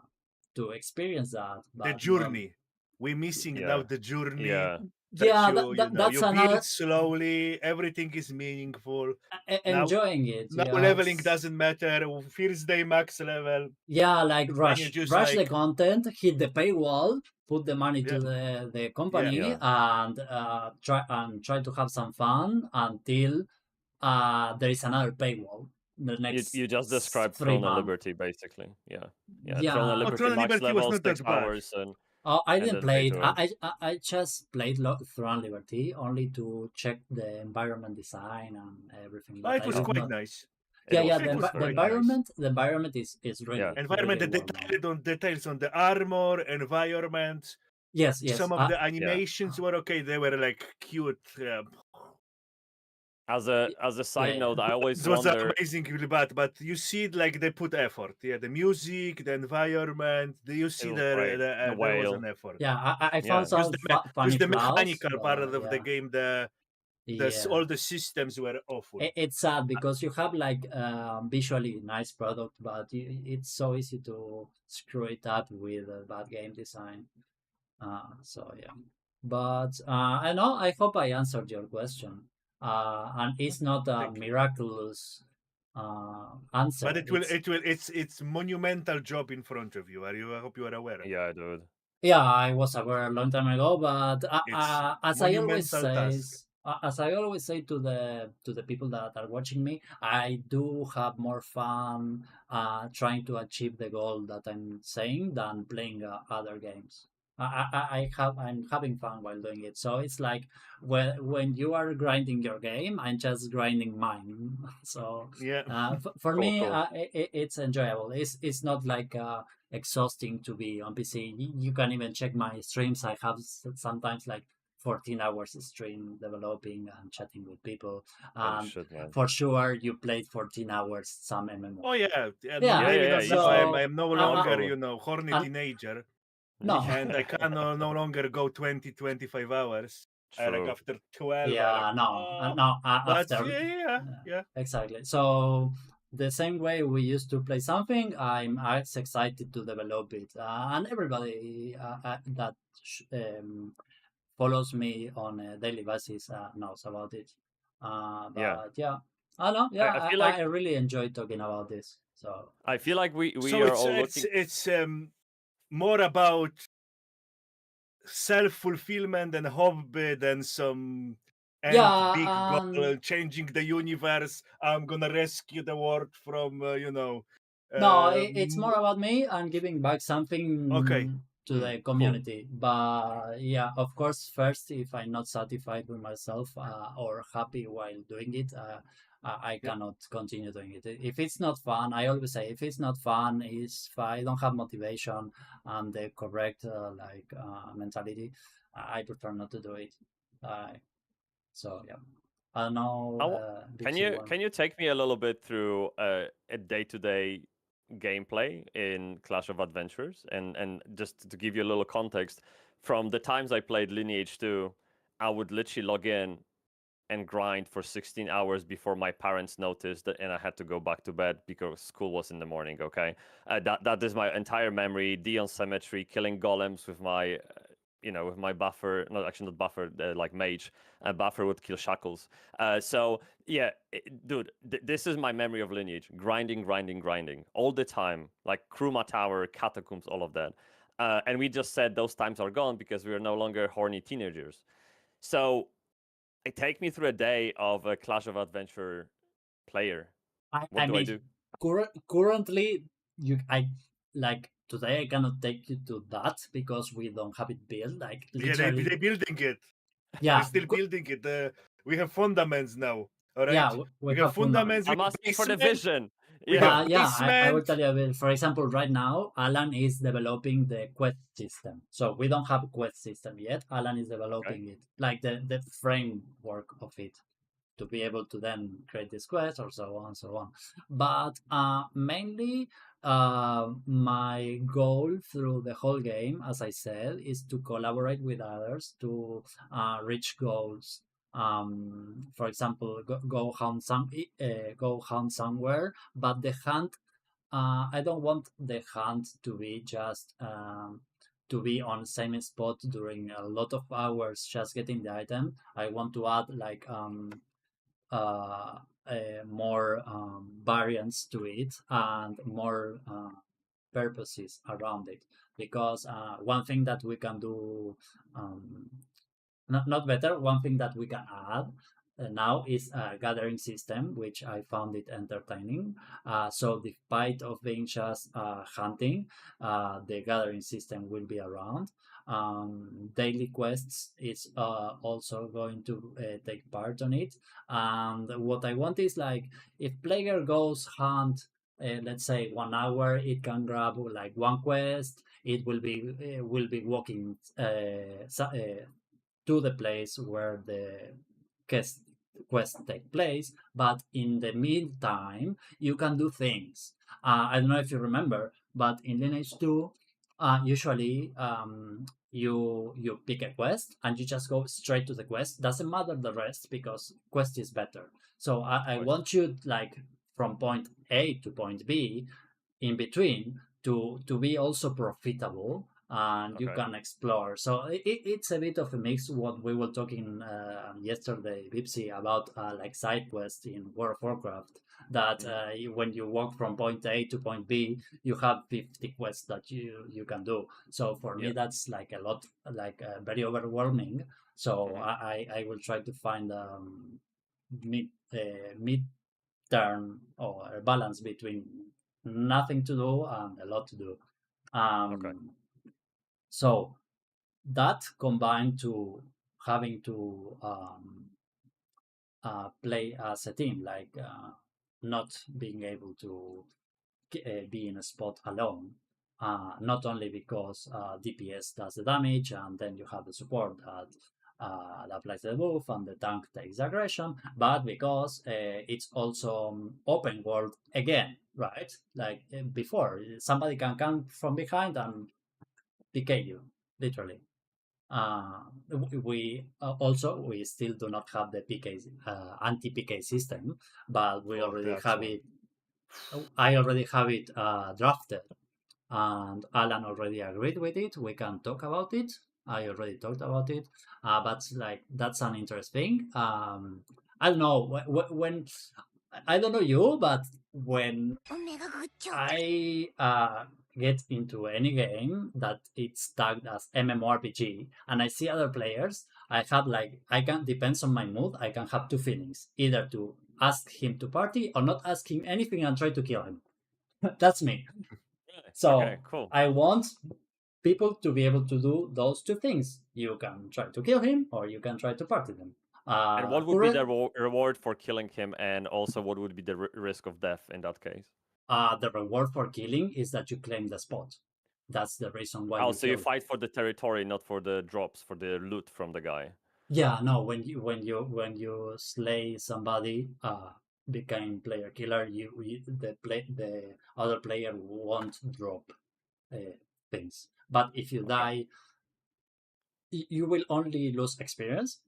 to experience that, The but not. journey. We're missing now Yeah, the journey yeah. that Yeah, that's you build another. slowly. Everything is meaningful. Now, Enjoying it. now Yeah, leveling doesn't matter. First day max level. yeah, like Then you just rush the like, content, hit the paywall, put the money yeah, to the yeah, company, Yeah. and try to have some fun until there is another paywall. the next You just described 3 Throne and months. Liberty, basically. Yeah, yeah. Throne and Yeah. Oh, Liberty Tron and max Liberty was level not 6 that bad. hours, Oh, I and didn't then play play it. to earn. I just played Throne Liberty only to check the environment design and everything, Oh, but it I was Oh, did quite not. nice. Yeah, yeah. it It was was The very quite nice. nice. environment is Yeah, Environment, really the well done. details on the armor, environment. Yes, yes. Some of the yeah. animations were okay. They were like cute. As a Yeah, side yeah. note, I always It was wonder. amazingly bad, but you see, like they put effort. Yeah, the music, the environment. You It see was great. The there was whale. an effort. Yeah, I found Yeah, Just some just funny the flaws, mechanical part but of the yeah, game, yeah. all the systems were awful. It's sad because you have like visually nice product, but it's so easy to screw it up with bad game design. So yeah, but I know I hope I answered your question. And it's not a Thank you. miraculous But answer. it's monumental job in front of you. Are you? I hope you are aware. yeah, dude. Yeah, I was aware a long time ago, but It's monumental task. as I always say to the people that are watching me, I do have more fun trying to achieve the goal that I'm saying than playing other games. I'm having fun while doing it. So it's like when you are grinding your game, I'm just grinding mine. So Yeah. for Cool, me, cool. it's enjoyable. It's not like exhausting to be on PC. You can even check my streams. I have sometimes like 14 hours stream developing and chatting with people. Holy And shit, man. for sure, you played 14 hours some MMO. Oh yeah, and Yeah. Yeah, yeah, maybe yeah. not now. Easily. So, I'm no uh, longer, Totally. horny uh, teenager, no. and I can no longer go 20, 25 hours. Like True. after 12, I like, Yeah, no, oh, no. but After, yeah. exactly. So the same way we used to play something, I'm as excited to develop it, and everybody that follows me on a daily basis knows about it. Yeah. But yeah, I know. Yeah, I feel I like really enjoy talking about this. So we So are all looking. it's more about self fulfillment and hobby than some end big yeah, goal, changing the universe. I'm gonna rescue the world from no, uh, it's more about me and giving back okay. something to the Cool. community. But yeah, of course, first, if I'm not satisfied with myself or happy while doing it, I Yeah. cannot continue doing it. If it's not fun, I always say, if it's not fun, is if I don't have motivation and the correct mentality, I prefer not to do it. Uh, so yeah, I don't know, I w- Bybsie, can you take me a little bit through a day-to-day gameplay in Clash of Adventures, and just to give you a little context, from the times I played Lineage 2, I would literally log in and grind for 16 hours before my parents noticed that, and I had to go back to bed because school was in the morning. Okay, that is my entire memory. Dion Cemetery, killing golems with my with my buffer, not actually not buffer, like mage, buffer would kill shackles. So yeah, dude, this is my memory of Lineage: grinding, grinding, grinding all the time, like Kruma Tower, catacombs, all of that. And we just said those times are gone because we are no longer horny teenagers. So take me through a day of a Clash of Adventure player. I What do I mean, do? currently, I like today. I cannot take you to that because we don't have it built. Like Yeah, literally, they building it. They're yeah, still building it. We have fundaments now. All right, yeah. We we have have fundament. fundaments. We I'm have asking for the basement. vision. We Yeah. have But yeah, I will basement. tell you a bit. For example, right now, Alan is developing the quest system. So we don't have a quest system yet. Alan is Okay. developing it, like the framework of it, to be able to then create this quest or so on and so on. But mainly, my goal through the whole game, as I said, is to collaborate with others to reach goals. For example, go hunt somewhere, but the hunt, I don't want the hunt to be just to be on same spot during a lot of hours just getting the item. I want to add like uh, more variants to it and more purposes around it. Because one thing that we can do, not better, one thing that we can add now is a gathering system, which I found it entertaining. So despite of being just hunting, the gathering system will be around. Daily quests is also going to take part on it. And what I want is like if player goes hunt, let's say 1 hour, it can grab like one quest. It will be walking to the place where the quest quest take place. But in the meantime, you can do things. I don't know if you remember, but in Lineage 2, usually you pick a quest and you just go straight to the quest. Doesn't matter the rest because quest is better. So I Right. want you like from point A to point B in between to be also profitable and you Okay. can explore. So it's a bit of a mix. What we were talking yesterday, Bybsie, about like side quests in World of Warcraft. That Mhm. when you walk from point A to point B, you have 50 quests that you can do. So for me, Yeah. that's like a lot, like very overwhelming. So Mhm. I will try to find mid mid turn or a balance between nothing to do and a lot to do. Okay. Um, so that combined to having to play as a team, like not being able to be in a spot alone. Not only because DPS does the damage and then you have the support that applies the buff and the tank takes aggression, but because it's also open world again, right? Like before, somebody can come from behind and PK you, literally. Uh, we also we still do not have the PK anti PK system, but we Oh, already that's have one. it. I already have it drafted, and Alan already agreed with it. We can talk about it. I already talked about it, but like that's an interesting. I don't know when I don't know you, but when I get into any game that it's tagged as MMORPG and I see other players, I have like I can depends on my mood. I can have two feelings: either to ask him to party or not ask him anything and try to kill him. That's me. Really? Okay. So Cool. I want people to be able to do those two things. You can try to kill him or you can try to party them. And what would be the Current reward for killing him, and also what would be the risk of death in that case? The reward for killing is that you claim the spot. That's the reason why Oh, you so you kill. fight for the territory, not for the drops, for the loot from the guy. Yeah, no. When you slay somebody, become player killer, the other player won't drop things. But if you Okay. die, you will only lose experience.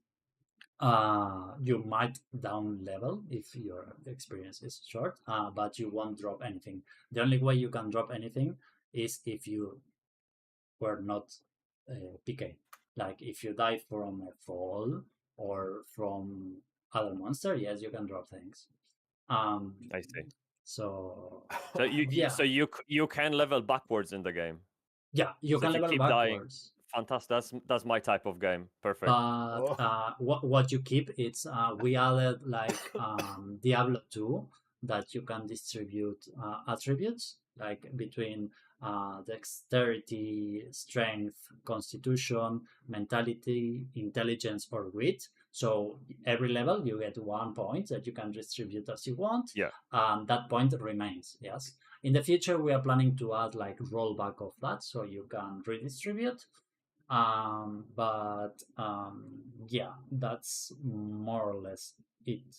You might down level if your experience is short, but you won't drop anything. The only way you can drop anything is if you were not PK. Like if you die from a fall or from other monster, yes, you can drop things. Um, I see. so So yeah, you can level backwards in the game. yeah, you So can if you level keep dying, backwards. fantastic. That's my type of game. Perfect. But Oh, what you keep it's we added like Diablo 2 that you can distribute attributes like between dexterity, strength, constitution, mentality, intelligence, or wit. So every level you get 1 point that you can distribute as you want. Yeah. That point remains. Yes. In the future, we are planning to add like rollback of that, so you can redistribute. But yeah, that's more or less it.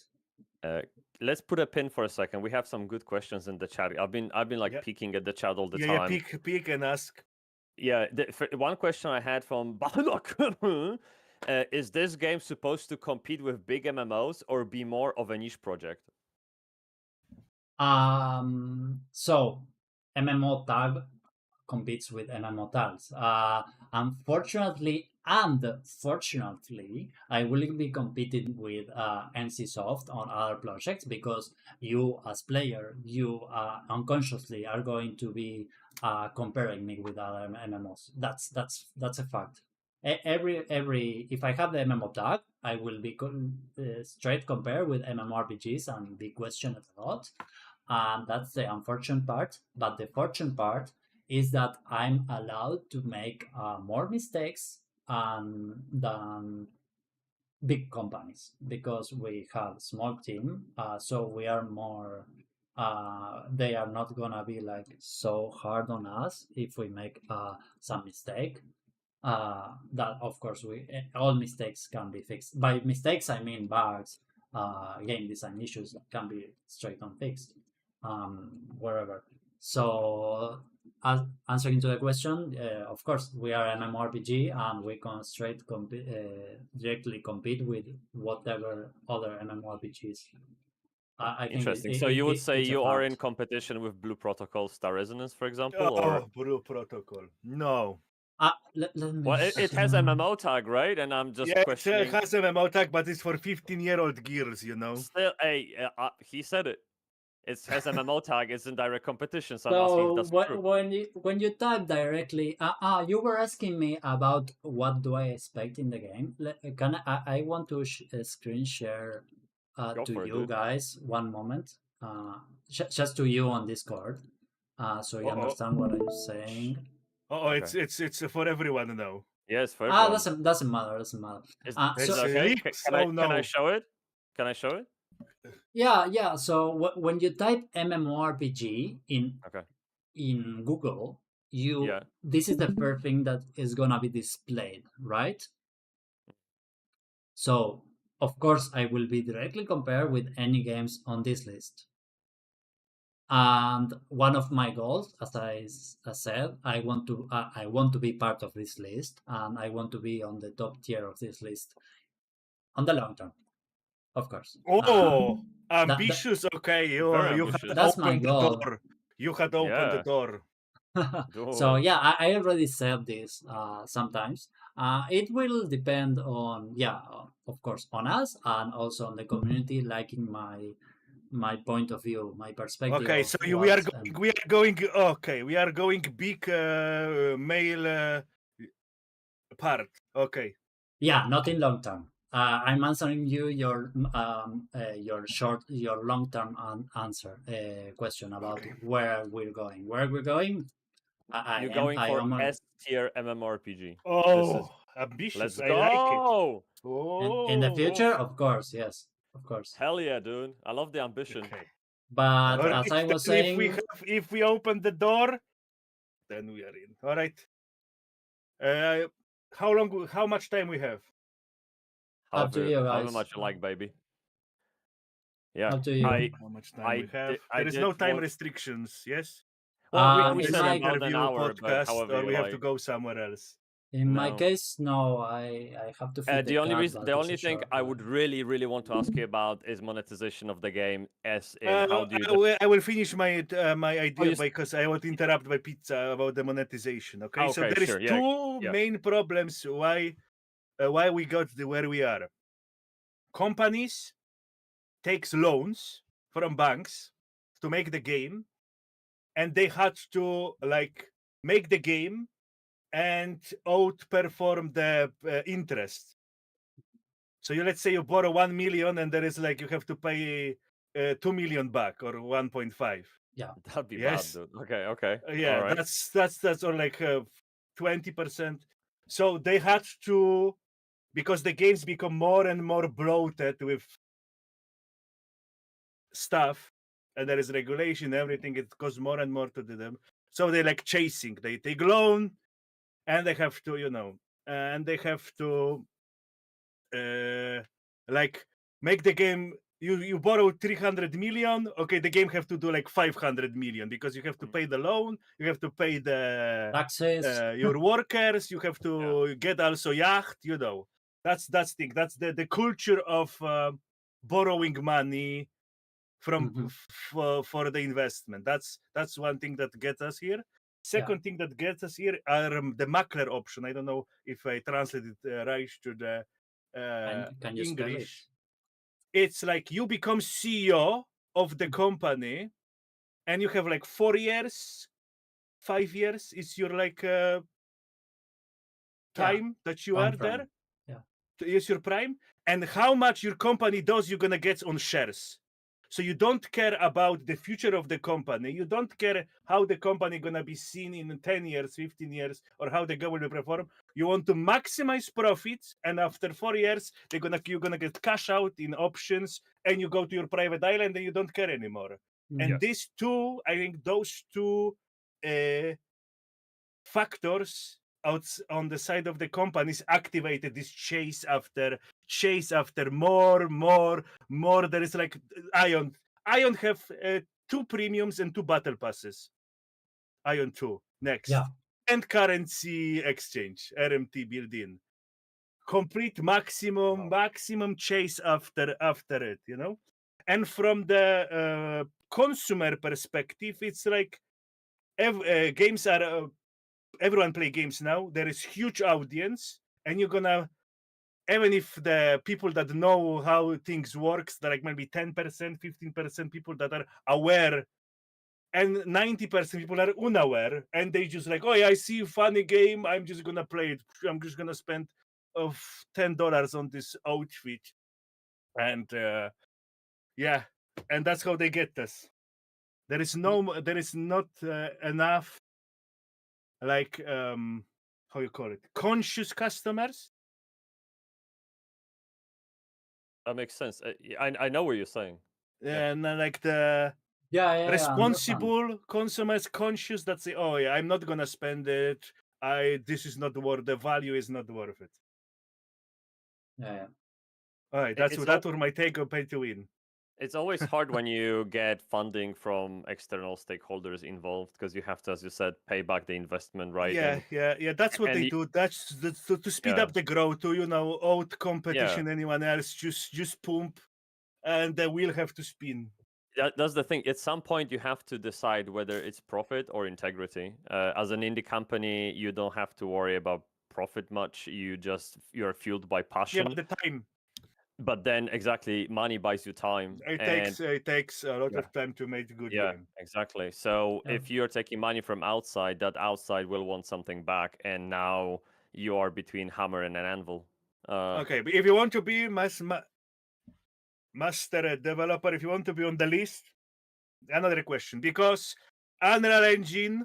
Uh, let's put a pin for a second. We have some good questions in the chat. I've been like yeah, peeking at the chat all the yeah. time. Peek and ask. Yeah, one question I had from Balok is this game supposed to compete with big MMOs or be more of a niche project? So MMO tag competes with MMO tags. Unfortunately and fortunately, I will be competing with NC Soft on other projects because you, as player, you unconsciously are going to be comparing me with other MMOs. That's a fact. every if I have the MMO tag, I will be straight compare with MMORPGs and be questioned a lot. And that's the unfortunate part. But the fortunate part is that I'm allowed to make more mistakes than big companies because we have small team, so we are more. They are not gonna be like so hard on us if we make some mistake. That of course all mistakes can be fixed. By mistakes I mean bugs, game design issues that can be straight on fixed, wherever. So answering to the question, of course we are an MMORPG and we can directly compete with whatever other MMORPGs. I think Interesting. So you would say it's a you are in fact. competition with Blue Protocol Star Resonance, for example, or Oh, Blue Protocol. No. Let me well, it has MMO tag, right? And I'm just Yeah, it questioning. has a MMO tag, but it's for 15-year-old girls, you know. Still, hey, he said it. It has MMO tag. It's in direct competition. So I'm asking if So that's true. when you type directly, you were asking me about what do I expect in the game. Can I want to screen share Go to for it, you dude. guys one moment, just to you on Discord, so you Uh-oh. understand what I'm saying. Oh, Okay. it's for everyone now. Yes, for everyone. Doesn't matter, doesn't matter. Is It's it okay? leaks. Can I Oh can I no. show it? Can I show it? Yeah. So when you type MMORPG Okay. in Google, Yeah. this is the first thing that is gonna be displayed, right? So of course I will be directly compared with any games on this list. And one of my goals, as I said, I want to be part of this list, and I want to be on the top tier of this list on the long term, of course. Oh, That ambitious. Okay, Very you had ambitious. that's my opened the goal. door. You had opened the Yeah. door. So Dude. yeah, I already said this sometimes. It will depend on, yeah, of course, on us and also on the community liking my point of view, my perspective Okay, of so we what. are going. We are going. Okay, we are going big male part. Okay. Yeah, not in long term. I'm answering your long term answer question about Okay. where we're going. Where we're going, You're going I for am S tier MMORPG. This is Oh, ambitious. let's I like it. go. in the Oh, future, of course, yes, of course. Hell yeah, dude. I love the ambition. okay. But All as right. I was Then saying, if we open the door, then we are in. All right. Uh, how long? How much time we have? up to you However guys. much you like, baby. Yeah. Up to you. How much time we have? I There is no did time want restrictions. Yes. well we In Unless said my about an interview hour, but podcast, however or you we have to like. go somewhere else. in my No. case, no. I have to feed the The only cat, reason, but the it's a only thing short I one. would really want to ask you about is monetization of the game. As in, how do you? I will finish my Oh, idea because I was interrupted by pizza about the monetization. Okay, so okay, there is sure, yeah, two yeah. main problems why we got where we are. Companies takes loans from banks to make the game, and they had to like make the game and outperform the interest. So let's say you borrow 1 million, and there is like you have to pay 2 million back or 1.5. Yeah. That'd be bad, Yes. dude. Okay, all Yeah, right. that's or like 20%. So they had to, because the games become more and more bloated with stuff, and there is regulation, everything. It costs more and more to do them. So they like chasing. They take loan, and they have to, and they have to like make the game. You borrow 300 million. Okay, the game have to do like 500 million because you have to pay the loan. You have to pay the Taxes. your workers. You have Yeah. to get also yacht. That's thing. That's the culture of borrowing money from Mhm. for the investment. That's one thing that gets us here. Yeah. Second thing that gets us here are the macler option. I don't know if I translated right to the Can you spell it? English. It's like you become CEO of the company, and you have like 4 years, 5 years. It's your like time that you time are frame. there Yeah. to use your prime, and how much your company does you're gonna get on shares. So you don't care about the future of the company. You don't care how the company gonna be seen in 10 years, 15 years, or how the game will perform. You want to maximize profits, and after 4 years, you're gonna get cash out in options, and you go to your private island, and you don't care anymore. And Mm. these two, I think, those two factors out on the side of the companies activated this chase after more. There is like Ion have two premiums and two battle passes. Ion 2 next. Yeah. And currency exchange, RMT built in. Complete maximum chase after it, you know. And from the consumer perspective, it's like games are everyone play games now. There is huge audience, and you're gonna, even if the people that know how things works, there like maybe 10%, 15% people that are aware, and 90% people are unaware, and they just like, oh yeah, I see a funny game, I'm just gonna play it. I'm just gonna spend of $10 on this outfit, and yeah, and that's how they get us. There is not enough, like how you call it, conscious customers. That makes sense. I know what you're saying. Yeah. And like the Yeah, I understand. responsible consumers, conscious, that say, oh yeah, I'm not gonna spend it, this is not worth, the value is not worth it. Yeah. All right, It's that was my take on pay to win. It's always hard when you get funding from external stakeholders involved because you have to, as you said, pay back the investment, right? Yeah, that's what and they you, do. That's to speed yeah, up the growth, to out yeah. competition anyone else, just pump, and the wheel have to spin. That's the thing. At some point, you have to decide whether it's profit or integrity. As an indie company, you don't have to worry about profit much. You're fueled by Yeah, passion. but the time, But then, exactly, money buys you time, and it takes a lot yeah, of time to make a good yeah, game. exactly. So Yeah. if you're taking money from outside, that outside will want something back, and now you are between hammer and an anvil. Okay, but if you want to be master developer, if you want to be on the list, another question, because Unreal Engine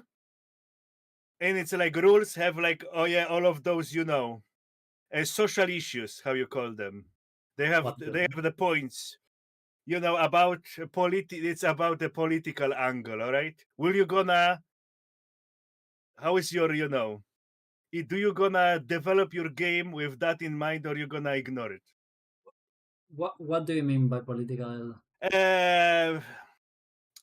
and its like rules have like, oh yeah, all of those, social issues, how you call them. They have What they have the points, about it's about the political angle. All right, will you gonna, how is your, do you gonna develop your game with that in mind, or you gonna ignore it? what do you mean by political? uh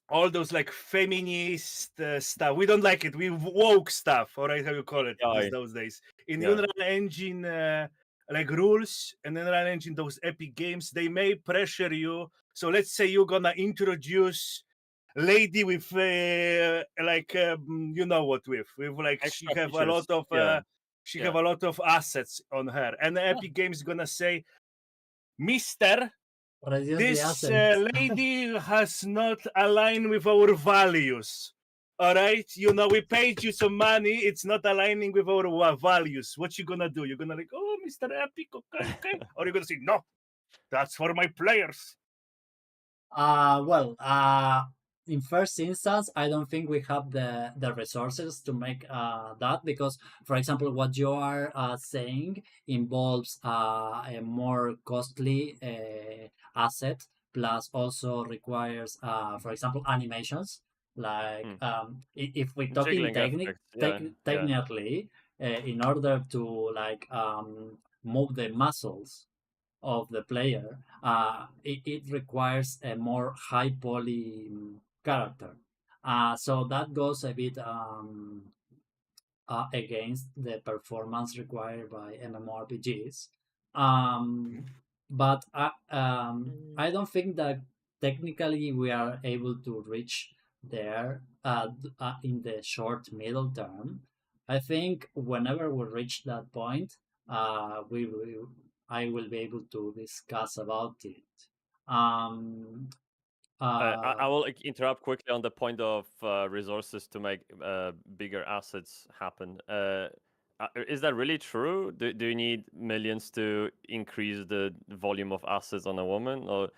all those like feminist stuff. We don't like it. We woke stuff, all right, how you call it Yeah, those days. In yeah. Unreal Engine, like rules, and Unreal Engine, those epic games, they may pressure you. So let's say you're gonna introduce lady with you know what, with like she Extra have a lot features. of Yeah, have yeah. a lot of assets on her, and the Yeah, epic game is gonna say, Mister, reduce the this assets. lady has not aligned with our values. All right, we paid you some money. It's not aligning with our values. What you gonna do? You're gonna like, oh, Mr. Epic, okay, or you're gonna say, no, that's for my players. Well, in first instance, I don't think we have the resources to make that because, for example, what you are saying involves a more costly asset, plus also requires, for example, animations. Like, Hmm. if we're talking Jiggling effects. Yeah, yeah. technically, in order to like move the muscles of the player, it requires a more high poly character. So that goes a bit against the performance required by MMORPGs. Um, but I don't think that technically we are able to reach there in the short middle term. I think whenever we reach that point, we will, I will be able to discuss about it. Um, I uh, will interrupt quickly on the point of resources to make bigger assets happen. Is that really true? Do you need millions to increase the volume of assets on a woman or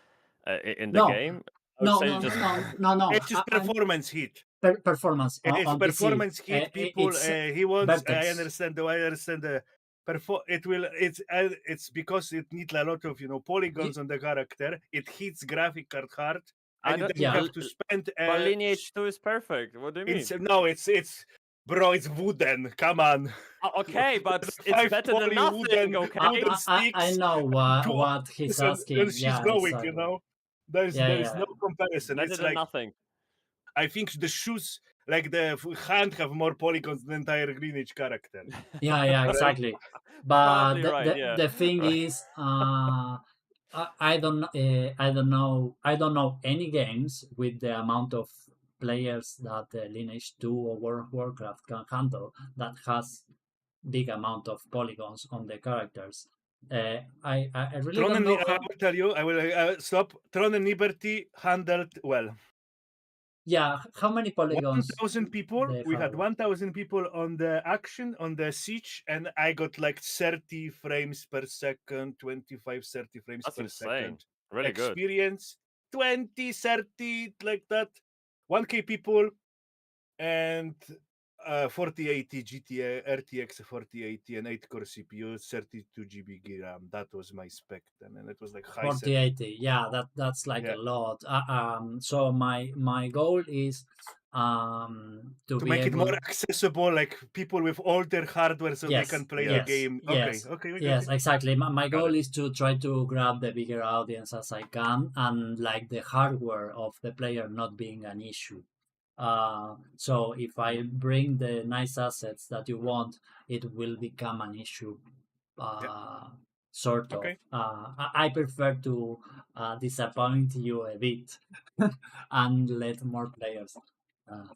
in the No, game? I would no, say no, just no. It's just performance hit. Performance It's on PC. performance hit. People, It's he wants. I Vertex. understand. I understand the. It will. It's because it needs a lot of polygons on the character. It hits graphic card hard, I and don't. then you Yeah, have to spend. But Lineage 2 is perfect. What do you mean? No, it's bro. It's wooden. Come on. Okay, but it's Five better than poly nothing. Okay. wooden I sticks. know Two what he's and asking. she's Yeah, going. exactly. Yeah, There is yeah, no comparison. Better It's than like nothing. I think the shoes, like the hand, have more polygons than the entire Greenwich character. yeah, Right? exactly. But Probably right. Yeah. the thing Right. is, I don't know any games with the amount of players that Lineage 2 or World of Warcraft can handle that has big amount of polygons on the characters. I really Tron don't and know I how. will tell you, I will stop. Tron and Liberty handled well. Yeah, how many polygons 1,000 people. they We had have? 1,000 people on the action, on the siege, and I got like 30 frames per second, 25, 30 frames That's per insane. second. Really good. Experience 20, 30, like that. 1K people and 4080 GTA RTX 4080 and 8-core CPU, 32 GB RAM. That was my spec then, and it was like high setting. 4080, yeah, that's like Yeah, a lot. So my goal is to to be make it more able. accessible, like people with older hardware, so they Yes, can play the Yeah. game. Okay, okay, we got yes, it. exactly. My Got goal it. is to try to grab the bigger audience as I can, and like the hardware of the player not being an issue. So if I bring the nice assets that you want, it will become an issue. Yeah, Uh, sort of. okay. I prefer to disappoint you a bit and let more players uh,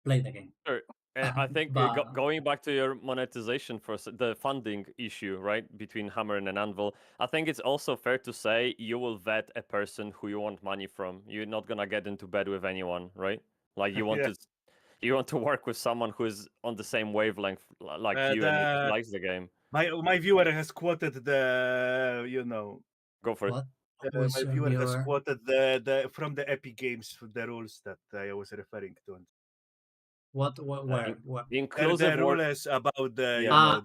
play the game. Sure. And I think But going back to your monetization for the funding issue, right, between Hammer and Anvil, I think it's also fair to say you will vet a person who you want money from. You're not gonna get into bed with anyone, right? Like Yeah. you want to work with someone who is on the same wavelength like you and The likes the game. my viewer has quoted the Go for it. what? Who is my your viewer has viewer? quoted the from the Epic Games the rules that I was referring to. What? Uh, Where? the They're inclusive the word, rules about the yeah.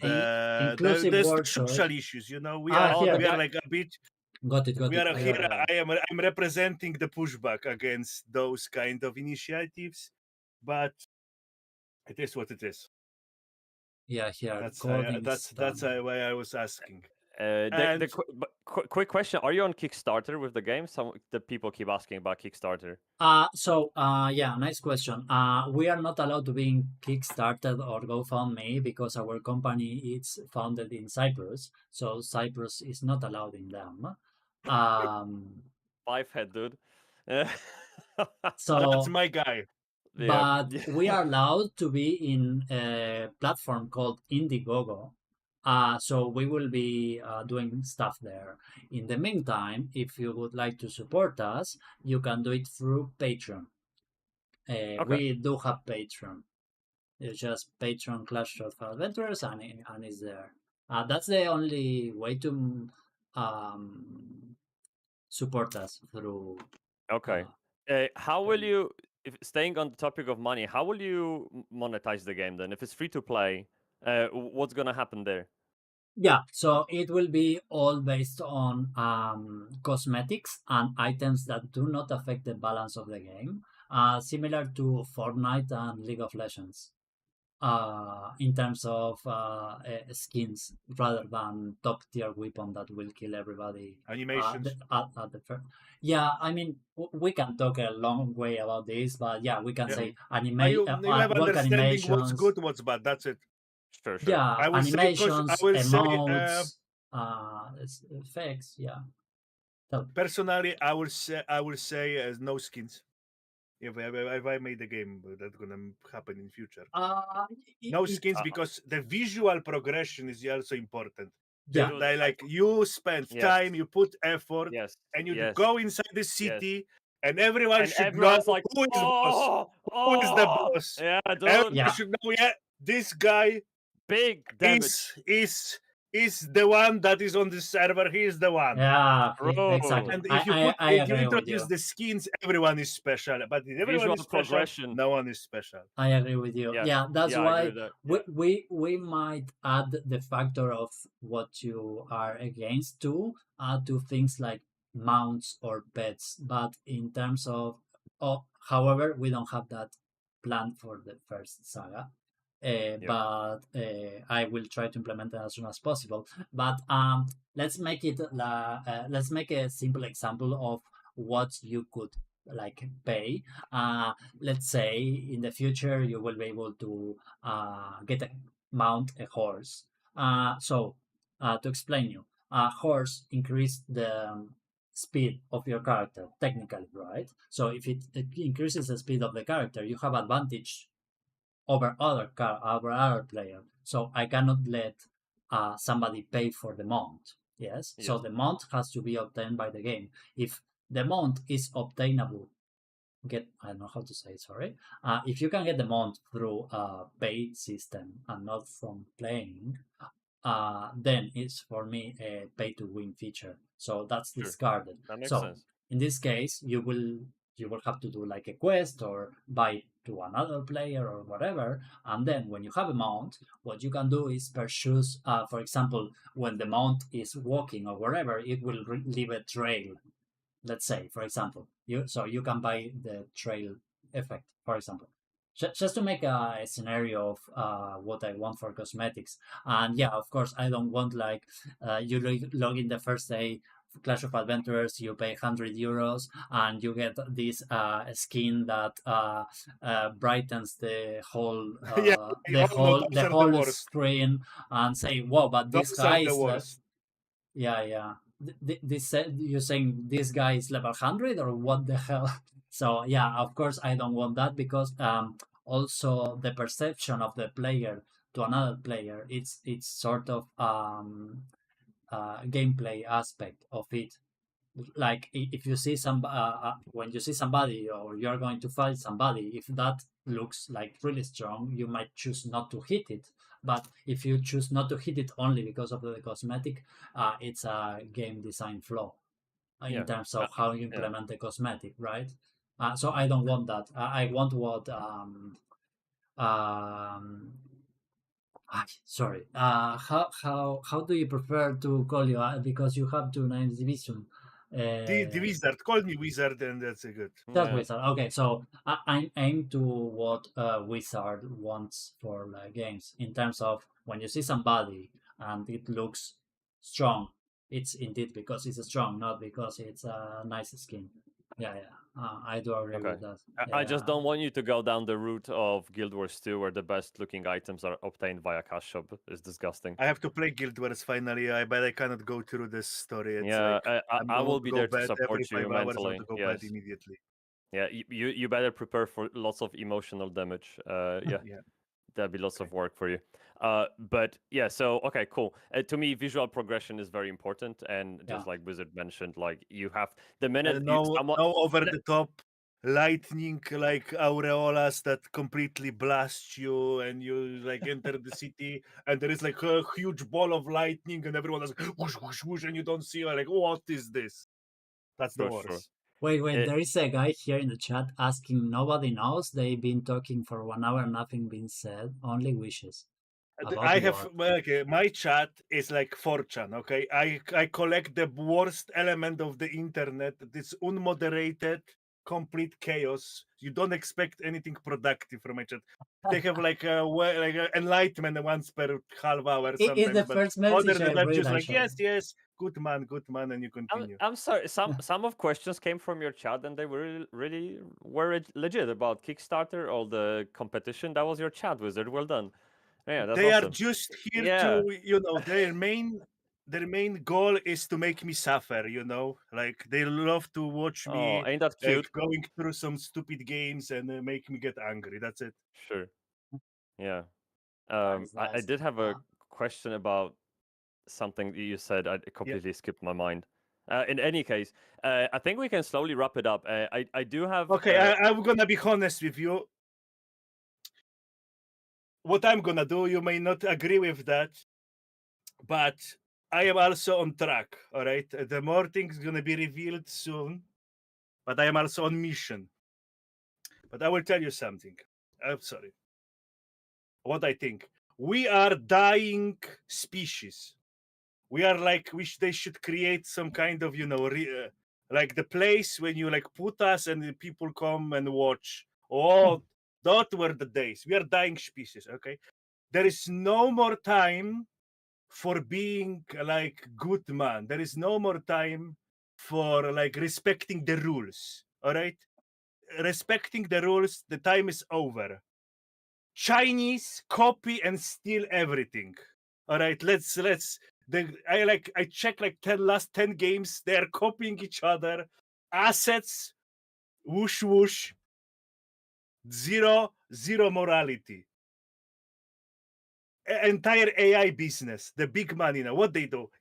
Inclusive the word social choice. issues. Oh, the Here, We are guy. like a bit. got We it. are I here. got it. I'm representing the pushback against those kind of initiatives, but it is what it is. Yeah, here, That's coding standard. why I was asking. The And quick question: are you on Kickstarter with the game? Some the people keep asking about Kickstarter. Yeah, nice question. We are not allowed to be in Kickstarter or GoFundMe because our company is founded in Cyprus, so Cyprus is not allowed in them. Um, Five head, dude. that's so, my guy. Yeah. but we are allowed to be in a platform called Indiegogo. So we will be doing stuff there. In the meantime, if you would like to support us, you can do it through Patreon. Okay. We do have Patreon. It's just Patreon Clash of Adventures, and it's there. That's the only way to support us through. Okay. Uh, How will you, if staying on the topic of money, how will you monetize the game then? If it's free to play, what's gonna happen there? yeah, so it will be all based on cosmetics and items that do not affect the balance of the game, similar to Fortnite and League of Legends. In terms of skins rather than top tier weapon that will kill everybody Animations. at the first. Yeah, I mean, we can talk a long way about this, but yeah, we can Yeah. say You have work understanding what's animations. good, what's bad. That's it. Sure, sure. Yeah, I will say because I animations, will say emotes, effects. Yeah. So, personally, I will say no skins. If I made a game, that's gonna happen in future. No it skins Uh, because the visual progression is also important. yeah, dude, Like you spend yes, time, you put effort, yes, and you yes, go inside the yes. city, and everyone And should know everyone's like, who is boss, oh, who is the oh, boss. yeah, dude. Everyone yeah, should know, yeah, this guy big damage. is the one that is on the server. He is the one. Yeah, Bro. exactly. And if you agree with introduce you. the skins, everyone is special. But if everyone Visual is special, progression. no one is special. I agree with you. Yeah. Yeah, that's Yeah, I agree why with that. Yeah. we might add the factor of what you are against to things like mounts or pets. But in terms of, however, we don't have that planned for the first saga. But I will try to implement it as soon as possible. But let's make it let's make a simple example of what you could like pay. Let's say in the future you will be able to mount a horse. So to explain you, a horse increase the speed of your character technically, right? So if it increases the speed of the character, you have advantage over over other player. So I cannot let somebody pay for the mount. Yes. So Yes. the mount has to be obtained by the game. If the mount is obtainable, I don't know how to say it, sorry. If you can get the mount through a paid system and not from playing, then it's for me a pay to win feature. So that's Sure. discarded. That makes So sense. in this case, you will have to do like a quest or buy to another player or whatever. And then when you have a mount, what you can do is purchase, for example, when the mount is walking or wherever, it will leave a trail. Let's say, for example, you can buy the trail effect, for example. Just to make a scenario of what I want for cosmetics. And yeah, of course, I don't want like you log in the first day Clash of Adventurers, you pay €100 and you get this skin that brightens the whole Yeah, oh no, those the are the whole worst. screen and say, "Whoa, but this Those are guy the is worst. yeah, yeah. This you're saying this guy is level 100 or what the hell?" So yeah, of course I don't want that because also the perception of the player to another player, it's sort of gameplay aspect of it. Like if you see when you see somebody or you're going to fight somebody, if that looks like really strong, you might choose not to hit it. But if you choose not to hit it only because of the cosmetic, it's a game design flaw in Yeah. terms of how you Yeah. implement the cosmetic, right? So I don't want that. I want what um sorry. How do you prefer to call you? Because you have two names, Division. The wizard. Call me wizard, and that's a good. Just Yeah. Wizard. Okay, so I aim to what Wizard wants for games in terms of when you see somebody and it looks strong, it's indeed because it's strong, not because it's a nice skin. Yeah, yeah. I do agree Okay. with that. I just Yeah. don't want you to go down the route of Guild Wars 2 where the best looking items are obtained via cash shop. It's disgusting. I have to play Guild Wars finally. But I cannot go through this story. It's Yeah, like I'm I going will to be go there to bad every support you 5 hours. I have mentally. to go bad Yes. immediately. Yeah, you better prepare for lots of emotional damage. Yeah. Yeah. That'd be lots Okay. of work for you. But yeah, so okay, cool. To me, visual progression is very important, and Yeah. just like Wizard mentioned, like you have the minute And you, no, someone, no over the top lightning like aureolas that completely blast you, and you like enter the city, and there is like a huge ball of lightning, and everyone is like, whoosh, whoosh, whoosh, and you don't see like what is this? That's the for sure. worst. Wait. There is a guy here in the chat asking. Nobody knows. They've been talking for 1 hour. Nothing been said. Only wishes. About I have what? okay, my chat is like 4chan, okay? I collect the worst element of the internet. This unmoderated, complete chaos. You don't expect anything productive from my chat. They have like enlightenment once per half hour It is sometimes, the but first other message I than that, read just like actually. yes, good man, and you I'm, continue. I'm sorry. Some of questions came from your chat, and they were really were legit about Kickstarter or the competition. That was your chat, Wizard. Well done. Yeah, that's They are awesome. just here Yeah. to, their main goal is to make me suffer, like they love to watch Oh, me ain't that like cute? going through some stupid games and make me get angry. That's it. Sure. Yeah. Nice, I nice. did have a question about something that you said. I Yeah. completely skipped my mind. In any case, I think we can slowly wrap it up. I do have. Okay, I'm gonna be honest with you. what I'm gonna do, you may not agree with that, but I am also on track. All right, the more things gonna be revealed soon, but I am also on mission. But I will tell you something. I'm sorry. What I think, we are dying species. We are like they should create some kind of like the place when you like put us and the people come and watch. Oh, that were the days. We are dying species. Okay, there is no more time for being like good man. There is no more time for like respecting the rules. All right, respecting the rules. The time is over. Chinese copy and steal everything. All right, let's. I check like last 10 games. They are copying each other. Assets, whoosh whoosh, zero morality. Entire AI business, the big money now. What they do?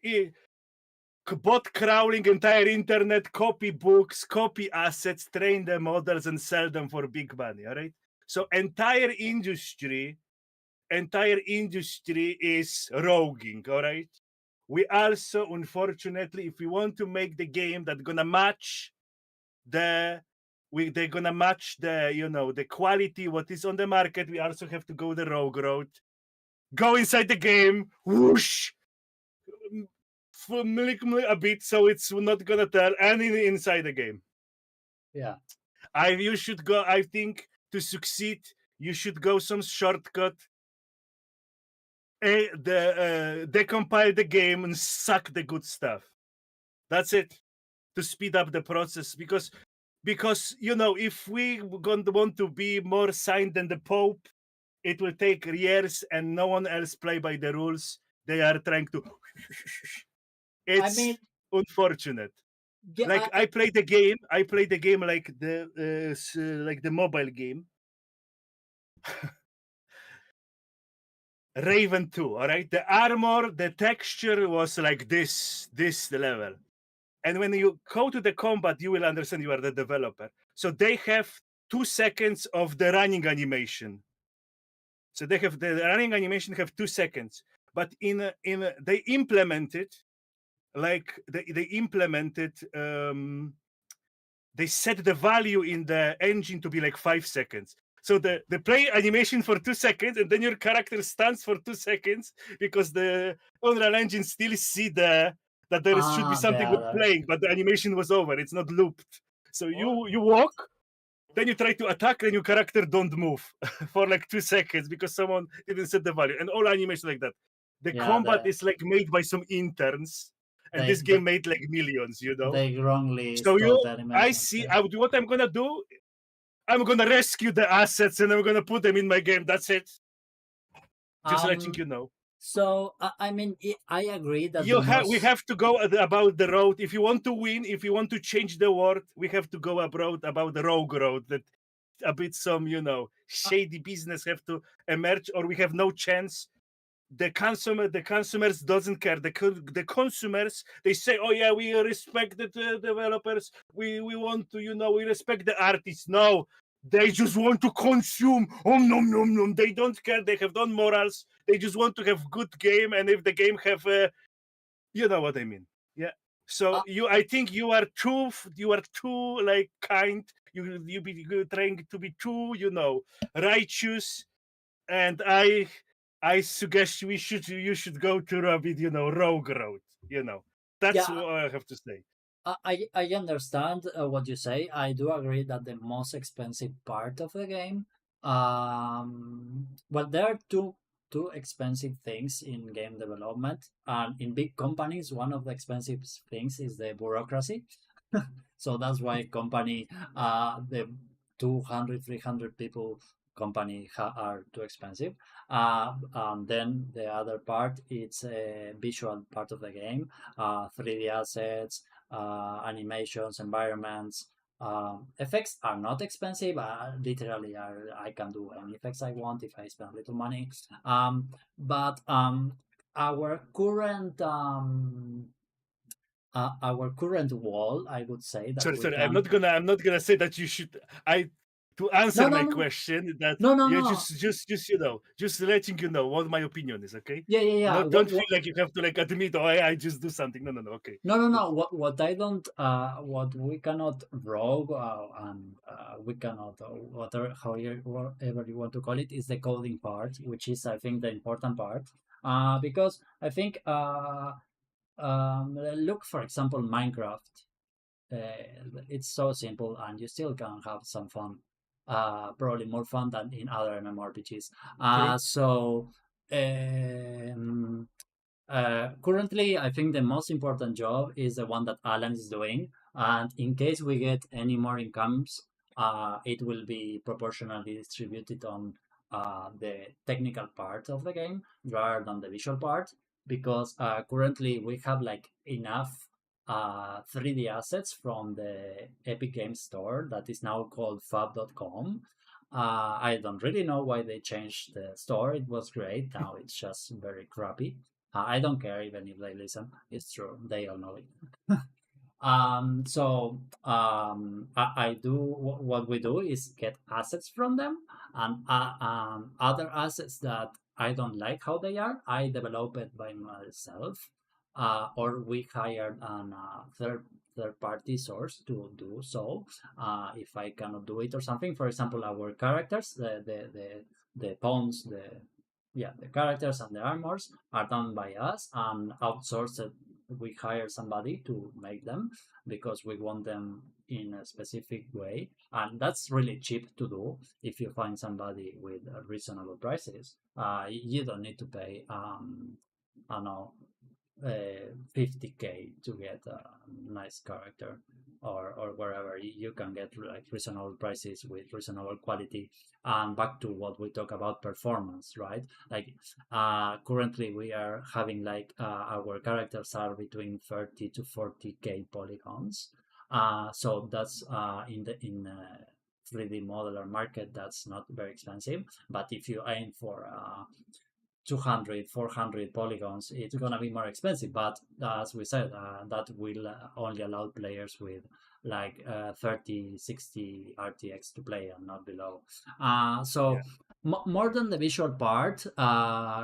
Bot crawling entire internet, copy books, copy assets, train the models, and sell them for big money. All right. So entire industry is roguing. All right. We also, unfortunately, if we want to make the game that's gonna match they're gonna match the quality what is on the market, we also have to go the rogue road. Go inside the game, whoosh, a bit, so it's not gonna tell any inside the game. Yeah. You should go. I think to succeed, you should go some shortcut. Decompile the game and suck the good stuff. That's it, to speed up the process, because if we want to be more signed than the Pope, it will take years and no one else play by the rules. They are trying to. It's unfortunate. Yeah, Like I play the game like the mobile game. Raven 2, all right? The armor, the texture was like this level. And when you go to the combat, you will understand you are the developer. So they have 2 seconds of the running animation. So they have the running animation have 2 seconds. But they implemented like they implemented they set the value in the engine to be like 5 seconds. So the play animation for 2 seconds, and then your character stands for 2 seconds because the Unreal Engine still see that there should be something with playing, but the animation was over. It's not looped. So you walk, then you try to attack, and your character don't move for like 2 seconds because someone didn't set the value. And all animation like that. The combat is like made by some interns, and this game made like millions, They wrongly so stole the animation. I see. What I'm gonna do? I'm gonna rescue the assets and I'm gonna put them in my game. That's it. Just letting you know. So I mean, I agree that we have to go about the road. If you want to win, if you want to change the world, we have to go about the rogue road. That a bit some shady business have to emerge, or we have no chance. The consumers doesn't care. The consumers, they say, oh yeah, we respect the developers, we want to we respect the artists. No, they just want to consume. Oh no, no, no, they don't care. They have done morals. They just want to have good game, and if the game have you know what I mean. Yeah. So I think you are too like kind. You be trying to be too righteous, and I suggest you should go to a bit, rogue road. That's what I have to say. I understand what you say. I do agree that the most expensive part of the game, well, there are two expensive things in game development, and in big companies, one of the expensive things is the bureaucracy. So that's why company, the 200, 300 people company are too expensive. Then the other part, it's a visual part of the game, 3D assets, animations, environments. Effects are not expensive. Literally, I can do any effects I want if I spend little money. But our current wall, I would say that Sorry. I'm not gonna say that you should. to No, answer no, my no, question. That no, no, you no. just just letting you know what my opinion is. Okay, Yeah, yeah, yeah. not don't feel like you have to like admit, oh, I just do something. No, no, no. Okay, No, no, good. no. What I don't, what we cannot rogue, and we cannot, whatever, whatever you want to call it, is the coding part, which is, I think, the important part. Because I think, look, for example, Minecraft. It's so simple, and you still can have some fun. Probably more fun than in other MMORPGs. True. So. Currently, I think the most important job is the one that Alan is doing. And in case we get any more incomes, it will be proportionally distributed on the technical part of the game rather than the visual part. Because currently we have like enough 3D assets from the Epic Games Store that is now called fab.com. I don't really know why they changed the store. It was great. Now it's just very crappy. I don't care even if they listen. It's true. They all know it. I do what we do is get assets from them, and other assets that I don't like how they are, I develop it by myself, or we hired an third party source to do so. If I cannot do it or something, for example, our characters, the pawns, the characters and the armors are done by us and outsourced. We hire somebody to make them because we want them in a specific way, and that's really cheap to do if you find somebody with reasonable prices. You don't need to pay I don't know 50k to get a nice character, or wherever you can get like reasonable prices with reasonable quality. And back to what we talk about performance, right? Like currently we are having like our characters are between 30 to 40k polygons. So that's in 3D modeler market, that's not very expensive. But if you aim for 200, 400 polygons, it's going to be more expensive. But as we said, that will only allow players with like 30, 60 RTX to play and not below. Yeah. More than the visual part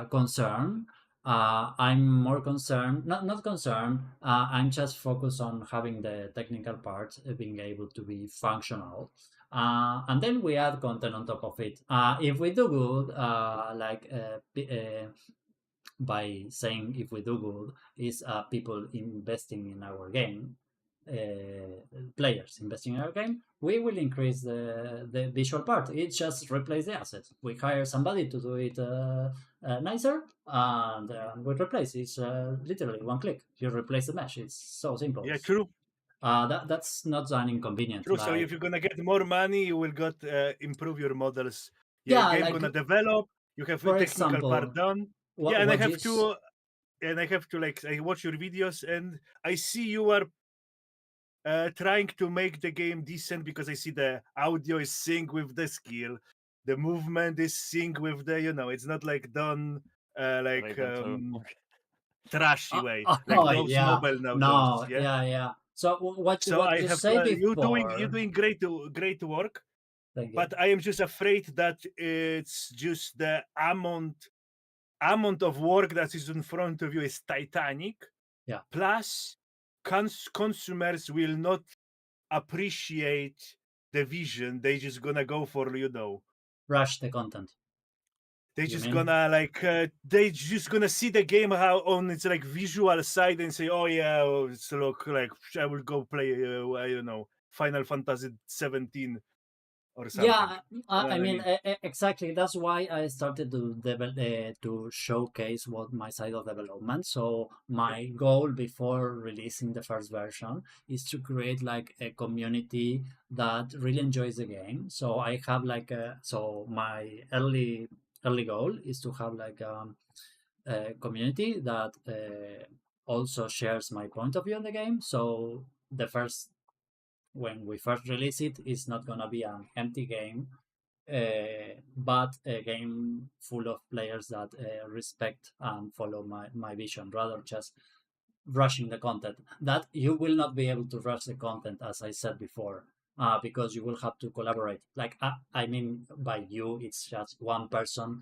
concern, I'm more concerned, not concerned, I'm just focused on having the technical part being able to be functional. And then we add content on top of it. If we do good, by saying if we do good, is people investing in our game, players investing in our game, we will increase the visual part. It just replace the asset. We hire somebody to do it nicer, and we replace. It's literally one click. You replace the mesh. It's so simple. Yeah. True. That's not an inconvenient. True. So if Like, you're gonna get more money, you will got improve your models. Yeah, yeah, game like gonna develop. You have the for technical part example, done. Yeah, what and I what have is to like I watch your videos and I see you are trying to make the game decent because I see the audio is sync with the skill, the movement is sync with the it's not like done like Ravenflow. trashy way like oh those yeah, mobile now those no, yeah. yeah, yeah. So So what I you have say to you before? doing great work, Thank you. but I am just afraid that it's just the amount of work that is in front of you is titanic. Yeah, Plus, consumers will not appreciate the vision. They just gonna go for rush the content. they You just mean? gonna they just gonna see the game how on its like visual side and say, oh yeah, oh, it's look like I will go play I don't know Final Fantasy 17 or something. Yeah, You know I what I mean mean? exactly. That's why I started to showcase what my side of development. So my goal before releasing the first version is to create like a community that really enjoys the game. So I have like so my early goal is to have like a community that also shares my point of view on the game. So the first when we first release it, it's not gonna be an empty game, but a game full of players that respect and follow my vision, rather just rushing the content. That you will not be able to rush the content, as I said before. because you will have to collaborate. Like I mean, by you, it's just one person.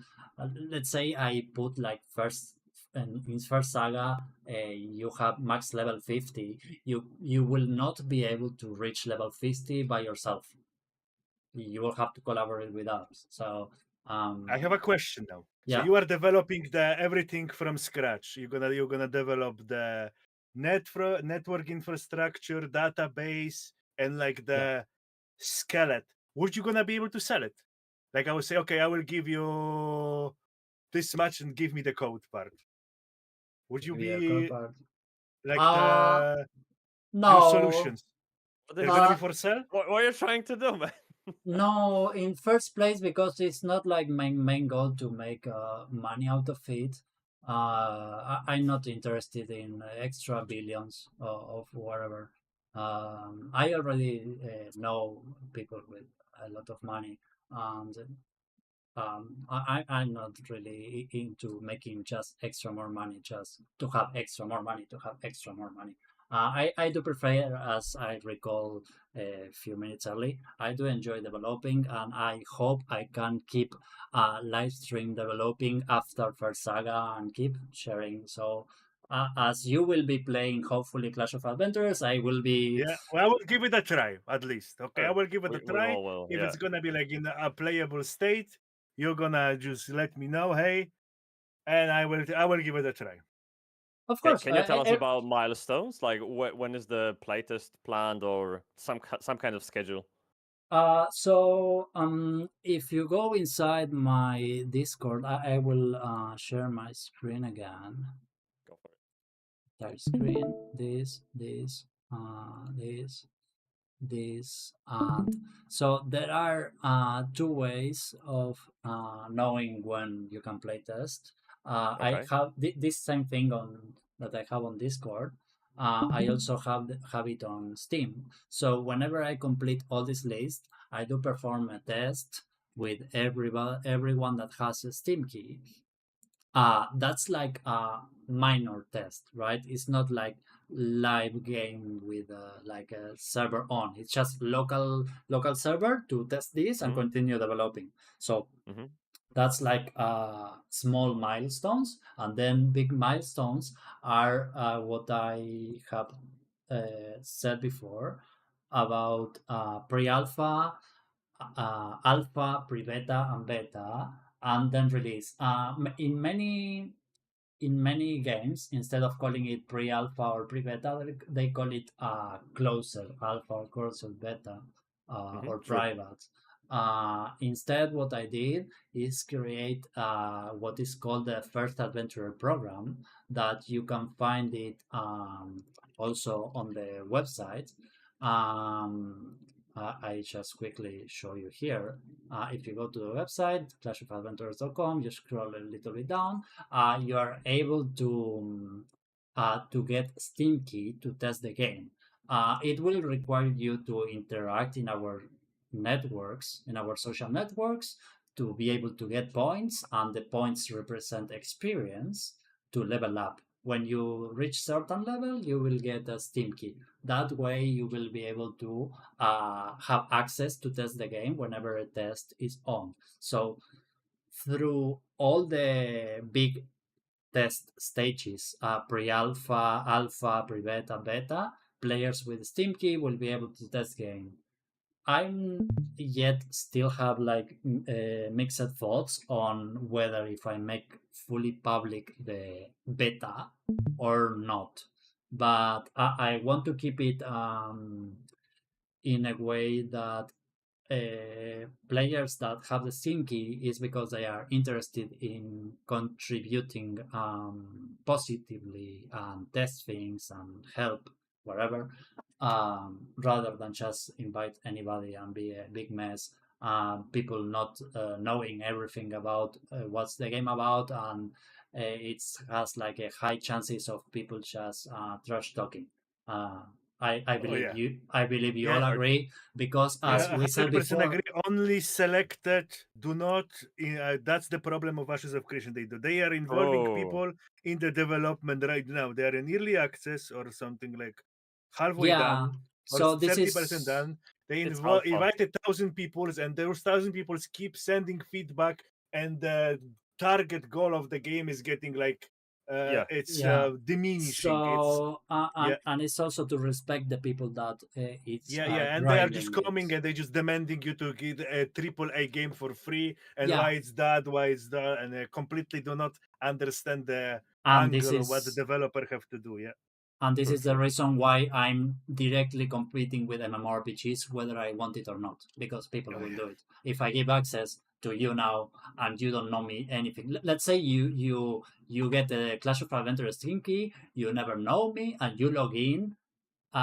Let's say I put like first in first saga, you have max level 50. You will not be able to reach level 50 by yourself. You will have to collaborate with others. So I have a question now. So yeah, you are developing the everything from scratch. You're gonna develop the network infrastructure, database, and like yeah. the skeleton. Would you gonna be able to sell it? Like I would say, okay, I will give you this much and give me the code part. Would you Maybe a code be part. like Uh the your no. solutions? What They're is gonna be Uh for sale? what are you trying to do, man? No, in first place, because it's not like my main goal to make money out of it. I'm not interested in extra billions of whatever. I already know people with a lot of money, and I'm not really into making just extra more money, just to have extra more money, to have extra more money. I do prefer, as I recall a few minutes early, I do enjoy developing, and I hope I can keep live stream developing after First Saga and keep sharing. So, as you will be playing, hopefully, Clash of Adventures, I will be. Yeah, well, I will give it a try at least. Okay, I Sure. will give it a We try. all will. If Yeah. it's gonna be like in a playable state, you're gonna just let me know, hey, and I will give it a try. Of Can, course, can you tell us about milestones? Like when is the playtest planned or some kind of schedule? If you go inside my Discord, I will share my screen again. Go for it. Entire screen, this, and so there are two ways of knowing when you can play test. I Okay. have this same thing on that I have on Discord. I also have it on Steam. So whenever I complete all this list, I do perform a test with everyone that has a Steam key. That's like a minor test, right? It's not like live game with like a server on. It's just local server to test this and Mm-hmm. continue developing. So Mm-hmm. that's like small milestones, and then big milestones are what I have said before about pre-alpha, alpha, pre-beta, and beta, and then release. In many games, instead of calling it pre-alpha or pre-beta, they call it closer alpha or closer beta, Mm-hmm. or True. private. Instead, what I did is create what is called the First Adventurer program, that you can find it also on the website. I just quickly show you here. If you go to the website, clashofadventures.com, you scroll a little bit down, you are able to get Steam key to test the game. It will require you to interact in our networks, in our social networks, to be able to get points, and the points represent experience to level up. When you reach certain level, you will get a Steam key. That way, you will be able to have access to test the game whenever a test is on. So through all the big test stages, pre-alpha, alpha, pre-beta, beta, players with Steam key will be able to test game. I'm yet still have like mixed thoughts on whether if I make fully public the beta or not, but I want to keep it in a way that players that have the Steam key is because they are interested in contributing positively and test things and help wherever, rather than just invite anybody and be a big mess. People not knowing everything about what's the game about, and it has like a high chances of people just trash talking. Uh, I Oh believe yeah, you all yeah, agree, because as yeah. we said 100% before, agree. Only selected. Do not. That's the problem of Ashes of Creation. They are involving True. people in the development right now. They are in early access or something like halfway yeah. done or So this 30% is done, They It's alpha. invited 1,000 people, and those 1,000 people keep sending feedback, and the target goal of the game is getting like Yeah. it's Yeah. diminishing. It's So yeah, and it's also to respect the people that it's yeah, and they are just grinding it. coming and they just demanding you to get a triple A game for free. And Yeah, why it's that, and they completely do not understand the and this angle what the is developer have to do. Yeah, and this For is the sure. reason why I'm directly competing with MMORPGs, whether I want it or not, because people oh will yeah, do it. If I give access to you now and you don't know me anything, let's say you get a Clash of Adventures Steam key, you never know me, and you log in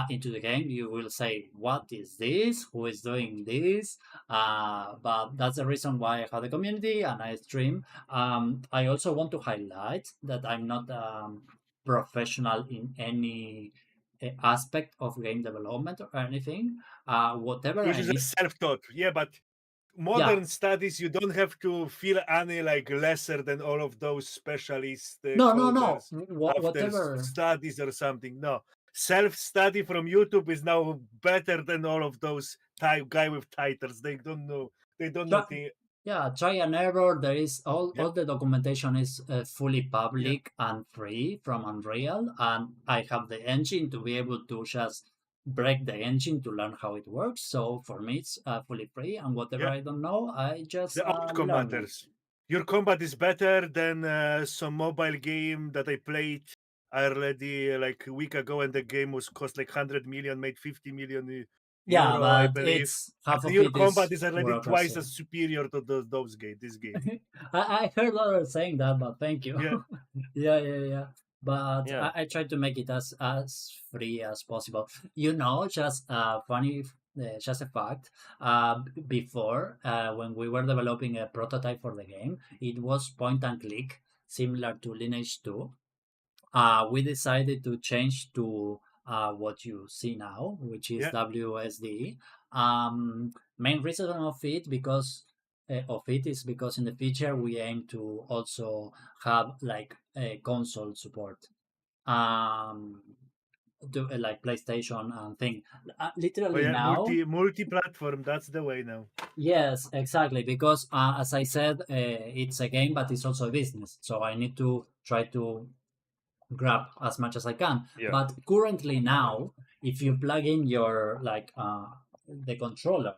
into the game, you will say, "What is this? Who is doing this?" But that's the reason why I have a community and I stream. I also want to highlight that I'm not professional in any aspect of game development or anything. Whatever you're I just a need, self-taught. Yeah, but yeah. modern studies, you don't have to feel any like lesser than all of those specialist No, no, no. coders after Whatever. studies or something. No, self-study from YouTube is now better than all of those type guy with titles. They don't know. They don't know. Try, yeah, try and error. There is Yeah, all the documentation is fully yeah, public and free from Unreal, and I have the engine to be able to just break the engine to learn how it works. So for me, it's fully free, and whatever yeah. I don't know, I just The outcome learn it. matters. Your combat is better than some mobile game that I played already like a week ago, and the game was cost like 100 million, made 50 million Yeah, euro, I but believe. it's half And of your it combat is is already twice bureaucracy. as superior to those game. This game, I heard others saying that, but thank you. yeah, Yeah, yeah, yeah. But Yeah. I try to make it as free as possible. You know, just funny, just a fact. Before, when we were developing a prototype for the game, it was point and click, similar to Lineage 2. We decided to change to what you see now, which is yeah. WSD. Main reason of it is because in the future we aim to also have like a console support, um, to like PlayStation and thing. Oh Literally yeah, now, multi-platform. That's the way now. yes, exactly. Because as I said, it's a game, but it's also a business. So I need to try to grab as much as I can. Yeah. But currently now, if you plug in your like the controller,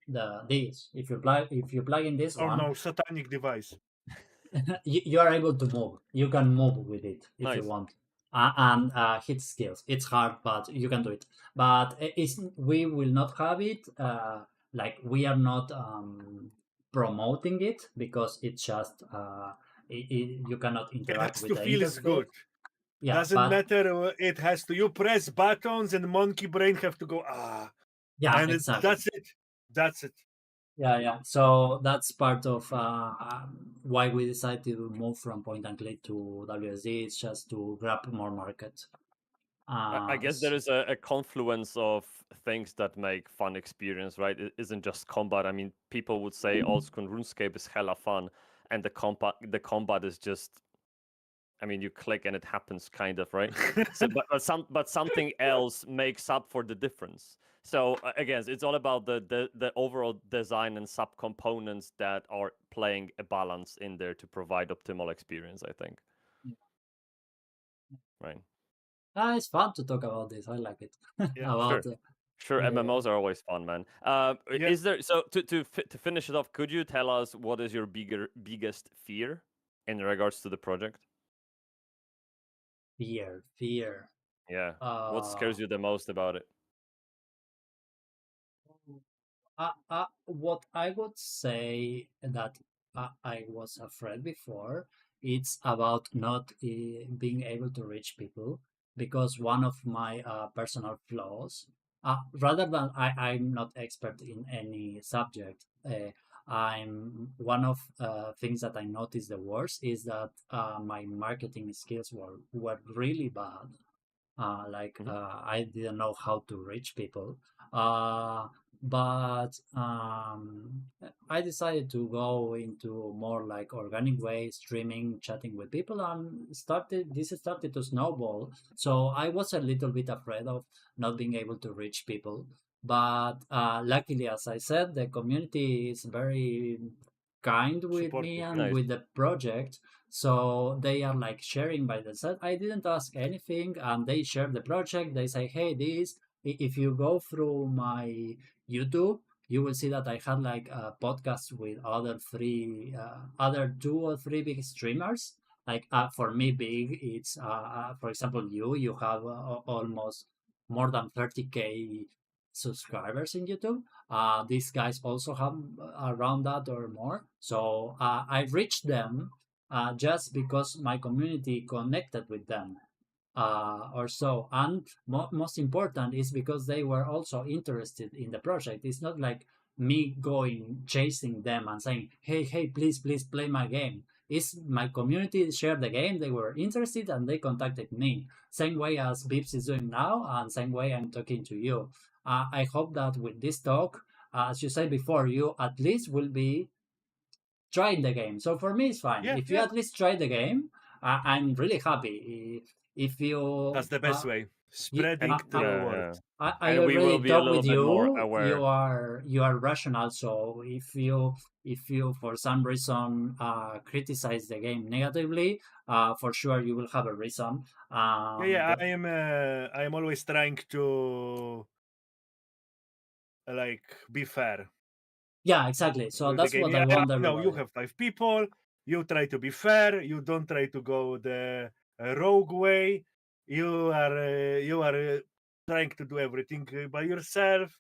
the this, if you plug in this Oh one, no, satanic device. you are able to move. You can move with it if you Nice. want. And hit skills. It's hard, but you can do it. But we will not have it. Like we are not promoting it because it's just you cannot It interact has with to the feel is interface. good. Yeah, Doesn't but matter. It has to. You press buttons, and monkey brain have to go yeah, and exactly. that's it. That's it. Yeah, yeah. So that's part of why we decided to move from point and click to WSD. It's just to grab more market. I guess there S- is a confluence of things that make fun experience, right? It isn't just combat. I mean, people would say old school RuneScape is hella fun, and the combat is just, I mean, you click and it happens, kind of, right? So, but something else makes up for the difference. So again, it's all about the overall design and subcomponents that are playing a balance in there to provide optimal experience, I think, right? it's fun to talk about this. I like it. Yeah. About Sure. Sure, uh, MMOs are always fun, man. Yeah. Is there, so to finish it off? Could you tell us what is your biggest fear in regards to the project? fear. Yeah, what Uh, scares you the most about it? what I would say that I was afraid before, it's about not being able to reach people because one of my personal flaws, rather than I'm not expert in any subject, I'm one of things that I noticed the worst is that my marketing skills were really bad. Mhm. I didn't know how to reach people. Uh, but I decided to go into more like organic way, streaming, chatting with people, and this started to snowball. So I was a little bit afraid of not being able to reach people, But luckily, as I said, the community is very kind with me Supportive. and Nice. with the project. So they are like sharing by themselves. I didn't ask anything, and they share the project. They say, "Hey, this." If you go through my YouTube, you will see that I had like a podcast with other 2 or 3 big streamers. Like for me, big. It's for example, you have almost more than 30K subscribers in YouTube. These guys also have around that or more. So I reached them just because my community connected with them or so. And most important is because they were also interested in the project. It's not like me going chasing them and saying, "Hey, hey, please, please play my game." It's my community shared the game. They were interested and they contacted me. Same way as Bybsie is doing now, and same way I'm talking to you. I hope that with this talk, as you said before, you at least will be trying the game. So for me, it's fine. Yeah, If you yeah. at least try the game, I'm really happy. If you, That's the best way. you Spreading And the yeah, word. yeah. I And we will already be a talked little with bit more you. aware. You are rational. So if you for some reason criticize the game negatively, for sure you will have a reason. Yeah, And yeah. I am always trying to like be fair yeah, exactly. So with the that's game. what I Yeah, want I know you everybody. have 5 people. You try to be fair. You don't try to go the rogue way. You are trying to do everything by yourself.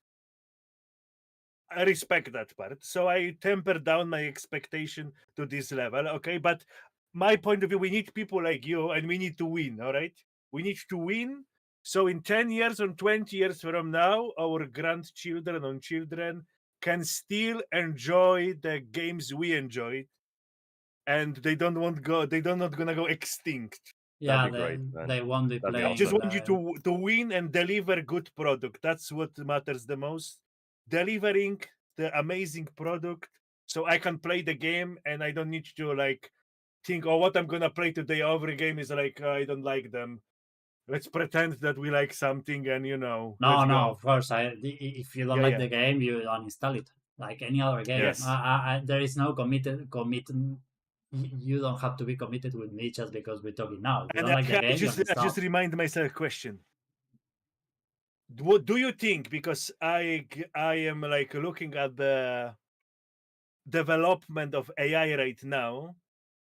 I respect that part. So I temper down my expectation to this level. Okay, but my point of view, we need people like you, and we need to win. All right, we need to win. So in 10 years or 20 years from now, our grandchildren and children can still enjoy the games we enjoyed, and they don't want go. They don't not gonna go extinct. That'd Yeah, be great, man. they won't be That'd be I just playing awesome. want you to win and deliver good product. That's what matters the most. Delivering the amazing product, so I can play the game and I don't need to like think, oh, what I'm gonna play today. Every game is like I don't like them. Let's pretend that we like something, and No, let's no, go. of course. If you don't Yeah, like yeah, the game, you uninstall it like any other game. yes. There is no commit. You don't have to be committed with me just because we're talking now. If you And don't like the game, you I just uninstall. remind myself a question. What do you think? Because I am like looking at the development of AI right now,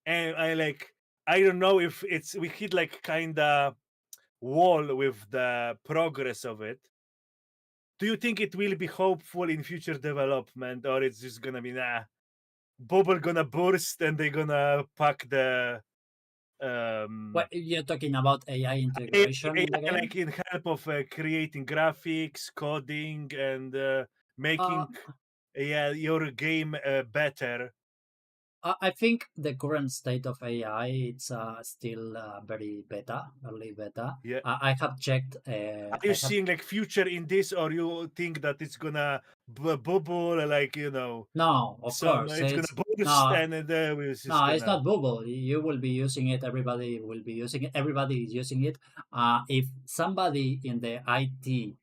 and I don't know if it's we hit like kind of wall with the progress of it. Do you think it will be hopeful in future development, or it's just gonna be bubble gonna burst and they're gonna pack the What you're talking about AI integration in the AI game? like in help of creating graphics, coding, and Uh, making your game better. I think the current state of AI it's still very beta, early beta. Yeah. I have checked. Are you I have seeing like future in this, or you think that it's gonna bubble like no, of some course it's gonna it's burst no. and it's just No, it's gonna not Google. You will be using it. Everybody will be using it. Everybody is using it. If somebody in the IT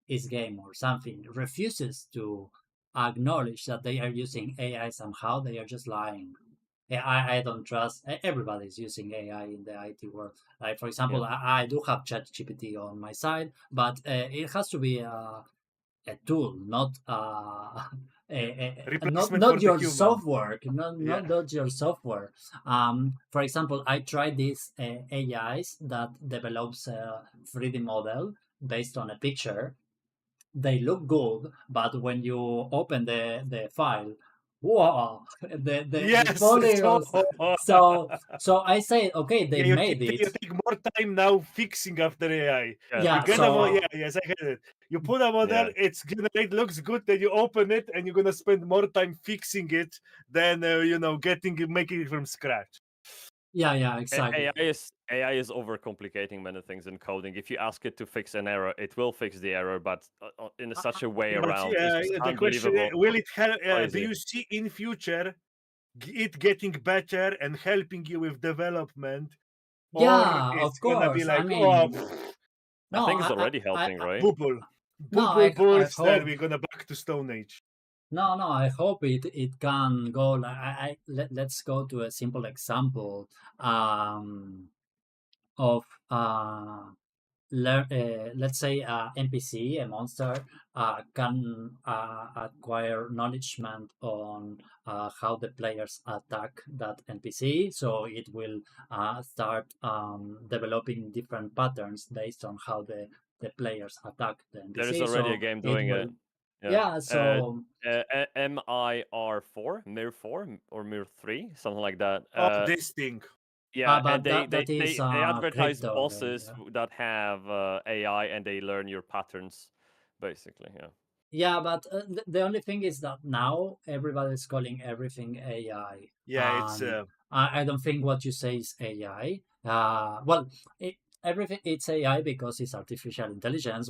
is game or something refuses to acknowledge that they are using AI somehow, they are just lying. I don't trust. Everybody is using AI in the IT world. Like for Yeah. example, I do have ChatGPT on my side, but it has to be a tool, not replacement for not the your human. software, Yeah. not your software. For example, I tried these AIs that develops a 3D model based on a picture. They look good, but when you open the file, wow, the Yes. So polygons. So I say, okay, they yeah, made you it. take more time now fixing after AI. Yeah. You Yeah, get a so yes, I heard it. You put a model, Yeah. it's generate looks good, then you open it, and you're gonna spend more time fixing it than getting making it from scratch. yeah, exactly. AI is overcomplicating many things in coding. If you ask it to fix an error, it will fix the error, but in I, such a way Yeah, but around it's just the question unbelievable will it help? Do crazy. you see in future it getting better and helping you with development, or Yeah, of it's gonna be course. I like, oh, mean, I no, think it's already helping, right? bubble? No, Bulls, then hope we're gonna back to Stone Age. no, I hope it can go. Like, let's go to a simple example of let's say NPC, a monster, can acquire knowledgement on how the players attack that NPC. So it will start developing different patterns based on how the players attack the There is NPC. already a So game it doing it. will, Yeah. yeah. So MIR4, MIR4 or MIR3, something like that. Oh, this thing. Yeah, and but that is they advertise crypto game. bosses Yeah. that have AI and they learn your patterns, basically. Yeah. Yeah, but the only thing is that now everybody's calling everything AI, Yeah, it's and I don't think what you say is AI. Well, everything it's AI because it's artificial intelligence.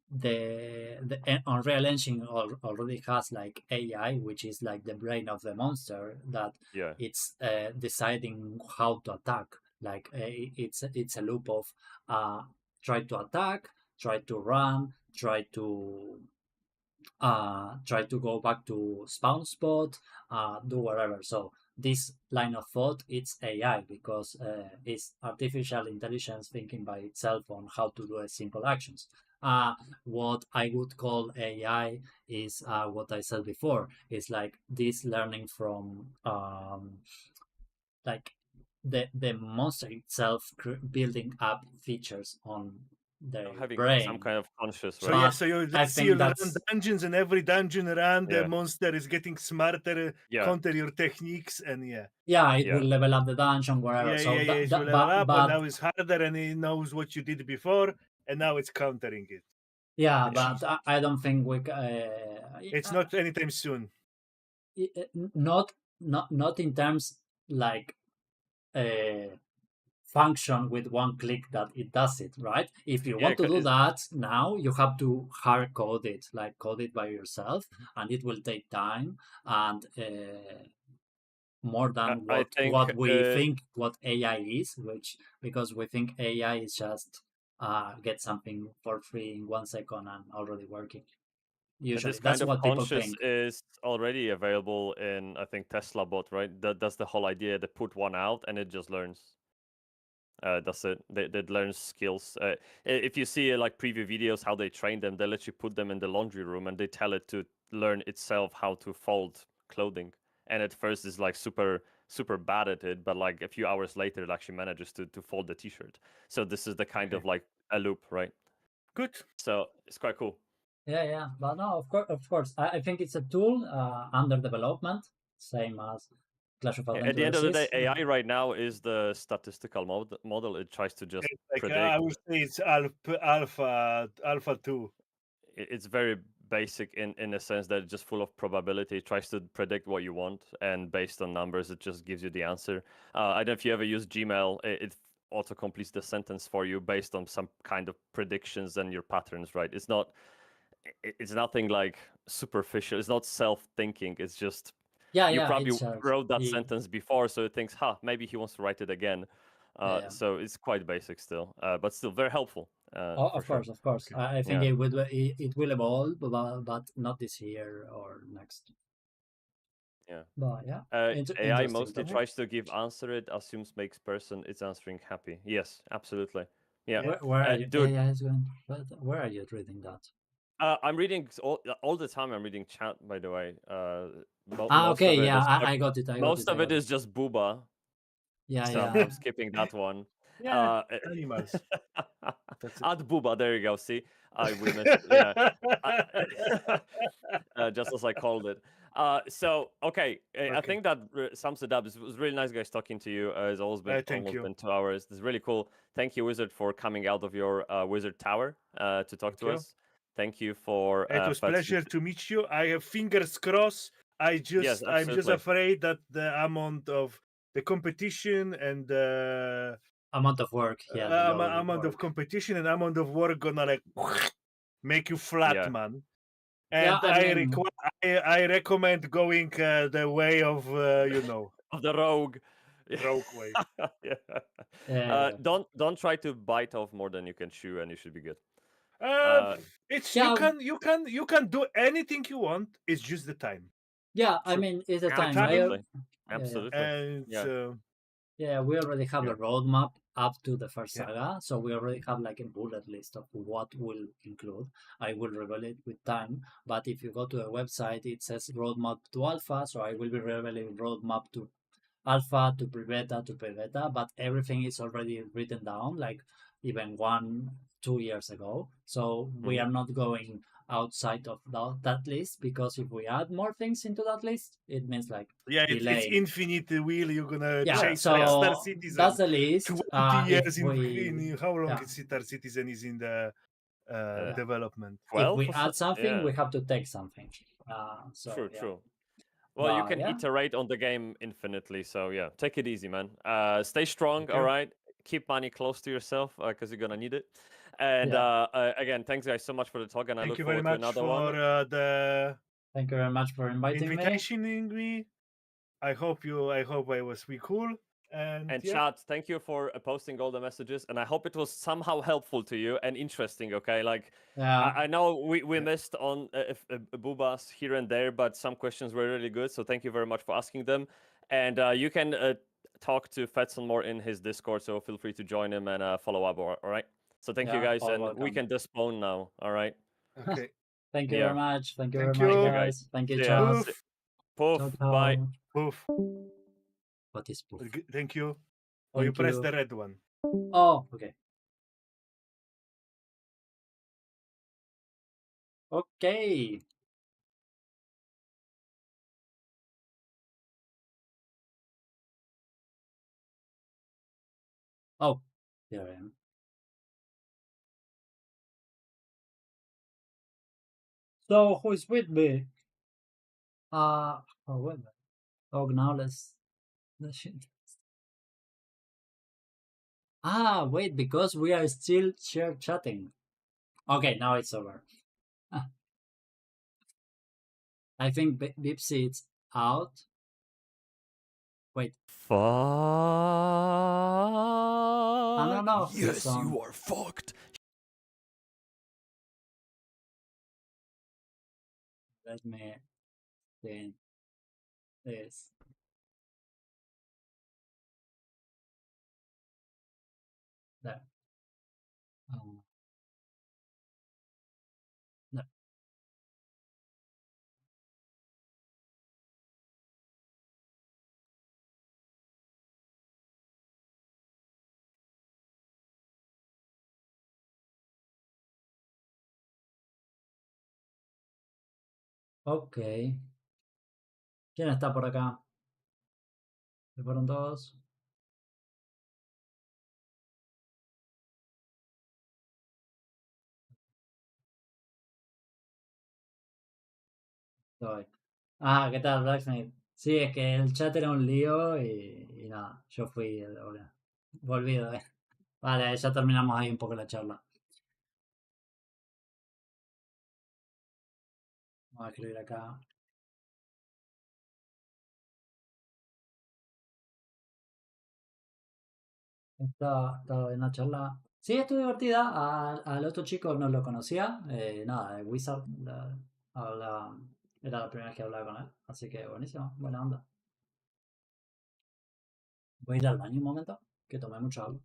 The Unreal Engine already has like AI, which is like the brain of the monster that Yeah. it's deciding how to attack. Like it's a loop of try to attack, try to run, try to go back to spawn spot, do whatever. So this line of thought it's AI because it's artificial intelligence thinking by itself on how to do a simple actions. What I would call AI is what I said before. It's like this learning from like the monster itself building up features on their Having some brain. kind of conscious, so right? yeah. But So you I let's see, think you run that's dungeons, and every dungeon around the Yeah. monster is getting smarter, Yeah. counter your techniques, and yeah. yeah, it Yeah. will level up the dungeon, whatever. Yeah, So yeah, yeah. It will level up, and now it's harder, and it knows what you did before, and now it's countering it. yeah, Yeah. but I don't think It's not anytime soon. not in terms like function with one click that it does it, right? If you Yeah, want to do that now, you have to hard code it, like code it by yourself, and it will take time and more than I think what we think what AI is, which because we think AI is just get something for free in 1 second and already working. Usually, this kind that's of what people conscious think. is already available in, I think, Tesla bot, right? That's the whole idea. They put one out and it just learns. That's it. They learns skills. If you see like preview videos, how they train them, they literally put them in the laundry room and they tell it to learn itself how to fold clothing. And at first, it's like super bad at it, but like a few hours later, it actually manages to fold the t-shirt. So this is the kind Okay. of like a loop, right? Good. So it's quite cool. Yeah. But no, of course. I think it's a tool under development, same as Clash of At the end Adventures of the day, is. AI right now is the statistical model. It tries to just It's like I predict. would say it's alpha 2. It's very basic in a sense that it's just full of probability. It tries to predict what you want, and based on numbers, it just gives you the answer. I don't know if you ever use Gmail. It auto completes the sentence for you based on some kind of predictions and your patterns, right? It's nothing like superficial. It's not self-thinking. It's just you Yeah. probably It's just wrote that sentence before, so it thinks, maybe he wants to write it again. yeah. So it's quite basic still, but still very helpful, for sure. Of course. Okay. I think Yeah. it will evolve, but not this year or next. Yeah. But yeah, AI interesting mostly topic. tries to give answer it assumes makes person it's answering happy. Yes, absolutely. Yeah. Yeah. Where are you? Dude, AI is going. Where are you reading that? I'm reading all the time. I'm reading chat, by the way. Most Okay, of it yeah, is I got it. most of I it got it. is just booba, Yeah, so yeah. I'm skipping that one. Yeah, Uh, animals. That's it. Add booba. There you go. See, we missed. Yeah. Just as I called it. So okay, I Okay. think that sums it up. It was really nice, guys, talking to you. It's always been Thank almost you. been 2 hours. This is really cool. Thank you, Wizard, for coming out of your Wizard Tower to talk Thank to you. us. Thank you for It was pleasure to meet you. I have fingers crossed. I'm just absolutely. afraid that the amount of the competition and the Amount of work. Yeah, the low amount of work. competition and amount of work gonna like make you flat, Yeah. man. Yeah, And I mean, I recommend going the way of Of the rogue. broke way. Yeah. Yeah, Don't try to bite off more than you can chew, and you should be good. Uh, Uh, it's yeah, you can do anything you want. It's just the time, yeah. I true. mean, it's a the time. time, Absolutely. Yeah, Absolutely. and Yeah. yeah. We already have yeah, a roadmap up to the first yeah, saga, so we already have like a bullet list of what will include. I will reveal it with time, but if you go to the website, it says roadmap to alpha, so I will be revealing roadmap to alpha to pre-beta to pre-beta, but everything is already written down, like even 2 years ago. So we Hmm. are not going outside of that list, because if we add more things into that list, it means like yeah. It's delaying. infinite wheel. You're gonna Yeah, Yeah. chase Yeah. Star so that's Citizen the list. 20 If years we, in how long yeah, is Star Citizen is in the Uh, yeah, development. if 12 we or so. add something, Yeah. we have to take something. So True. yeah, True. Well, you but can yeah, iterate on the game infinitely, so yeah, take it easy, man. Stay strong, Thank all you. right? Keep money close to yourself because you're gonna need it. And yeah. again, thanks guys so much for the talk, and I Thank look you very forward to much another one. for the Thank you very much for inviting me. invitationing me. I hope I was we cool. And And yeah, chat, thank you for posting all the messages, and I hope it was somehow helpful to you and interesting. Okay, like Yeah, I know we yeah. missed on boobas here and there, but some questions were really good. So thank you very much for asking them. And you can talk to Fetson more in his Discord, so feel free to join him and follow up. All right. So thank you yeah, guys, all and we welcome. can disbone now. All right. Okay. Thank you very Yeah. much. Thank you very Thank much, Thank you you. guys. guys. Thank you, See ya. chat. Poof. Ciao, Poof. Bye. ciao. Poof. What is poof? Thank you. Oh, you Thank press you. the red one. Oh, okay. Okay. Oh, there I am. So, who is with me? Oh, wait. Oh, now let's shit. Wait, because we are still share chatting. Okay, now it's over. I think Bybsie is out. Wait. Fuck. No, no, he's Yes, on. you are fucked. Let me see this. There. Um, there. Ok. ¿Quién está por acá? ¿Se fueron todos? Estoy. ¿Qué tal, Blacksmith? Sí, es que el chat era un lío y nada, yo fui ahora. Volvido, eh. Vale, ya terminamos ahí un poco la charla. Vamos a escribir acá. Estaba en la charla. Sí, estuvo divertida. Al otro chico no lo conocía. Nada, Wizard. Habla- era la primera vez que hablaba con él. Así que buenísimo, buena onda. Voy a ir al baño un momento, que tomé mucho agua.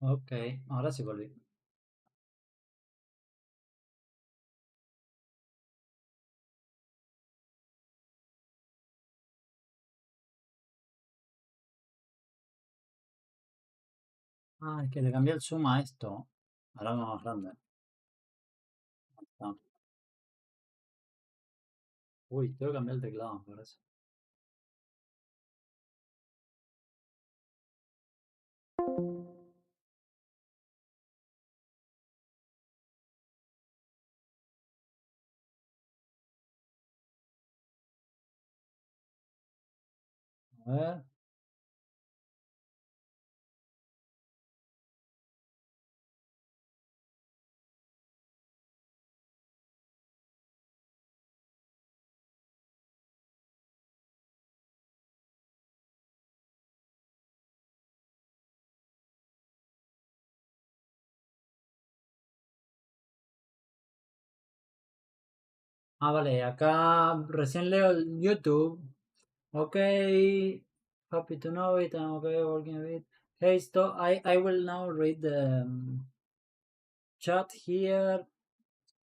Ok, ahora sí volví. Ah, es que le cambié el zoom a esto. Ahora más grande. Ah. Uy, tengo que cambiar el teclado, me parece. A ver. Ah, vale, acá recién leo el YouTube. Ok, happy to know it. I'm okay, working a bit. Hey, stop. I will now read the chat here.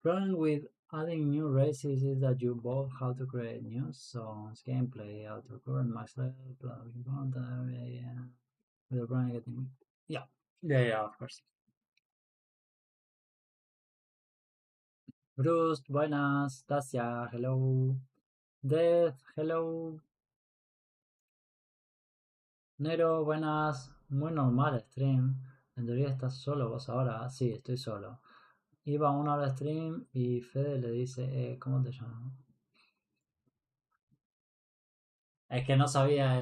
Problem with adding new races is that you both have to create new songs, gameplay, how to current max level, plugin content, yeah. With the brand getting. Yeah, yeah, of course. Bruce, buenas. Tasia, hello. Death, hello. Nero, buenas. Muy normal stream. En teoría estás solo vos ahora. Sí, estoy solo. Iba 1 hora de stream y Fede le dice, ¿cómo te llamas? Es que no sabía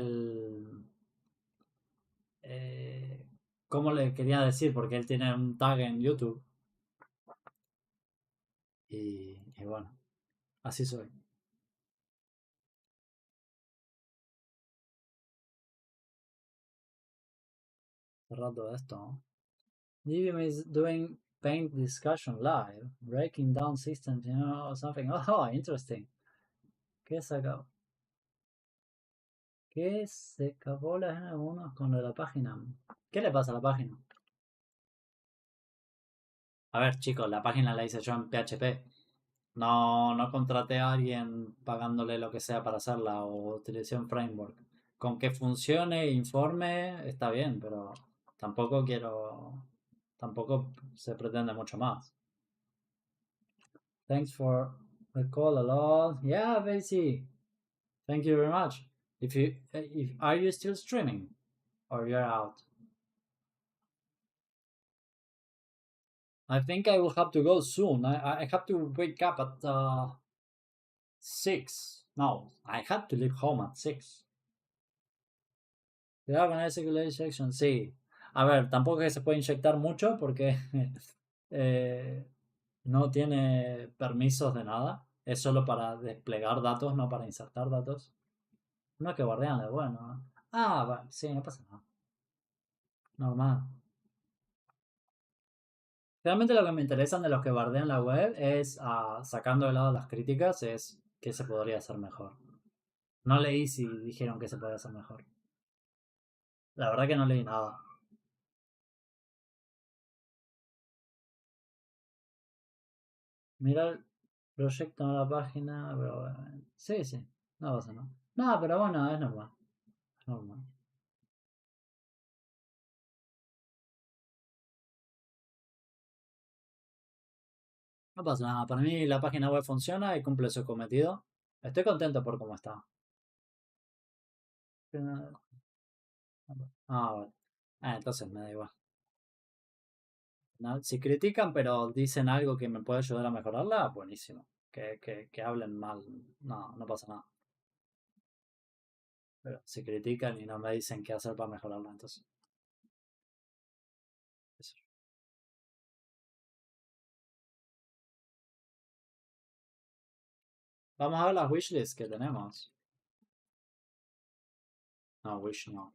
eh, cómo le quería decir, porque él tiene un tag en YouTube. Y bueno, así soy. Cerrado todo esto, ¿no? Divium is doing paint discussion live, breaking down systems, you know, something. Oh, interesting. ¿Qué sacó? ¿Qué se acabó las algunos con lo de la página? ¿Qué le pasa a la página? A ver, chicos, la página la hice yo en PHP. No, no contraté a alguien pagándole lo que sea para hacerla o utilicé un framework. Con que funcione e informe está bien, pero tampoco quiero. Tampoco se pretende mucho más. Thanks for the call a lot. Yeah, Bybsie. Thank you very much. If are you still streaming or you're out? I think I will have to go soon. I have to wake up at 6. No, I had to leave home at 6. Cuidado con el circular injection, sí. A ver, tampoco es que se puede inyectar mucho porque eh, no tiene permisos de nada. Es solo para desplegar datos, no para insertar datos. No es que guardian es bueno. Ah, vale, sí, no pasa nada. Normal. Realmente lo que me interesan de los que bardean la web es, sacando de lado las críticas, es qué se podría hacer mejor. No leí si dijeron que se podía hacer mejor. La verdad que no leí nada. Mira el proyecto en la página, pero bueno, sí, sí, no pasa nada. No, pero bueno, es normal. Es normal. No pasa nada. Para mí la página web funciona y cumple su cometido. Estoy contento por cómo está. Ah, vale. Entonces me da igual. Si critican pero dicen algo que me puede ayudar a mejorarla, buenísimo. Que hablen mal, no, no pasa nada. Pero si critican y no me dicen qué hacer para mejorarla, entonces. Eso. Vamos a ver las wishlists que tenemos. No, wish no.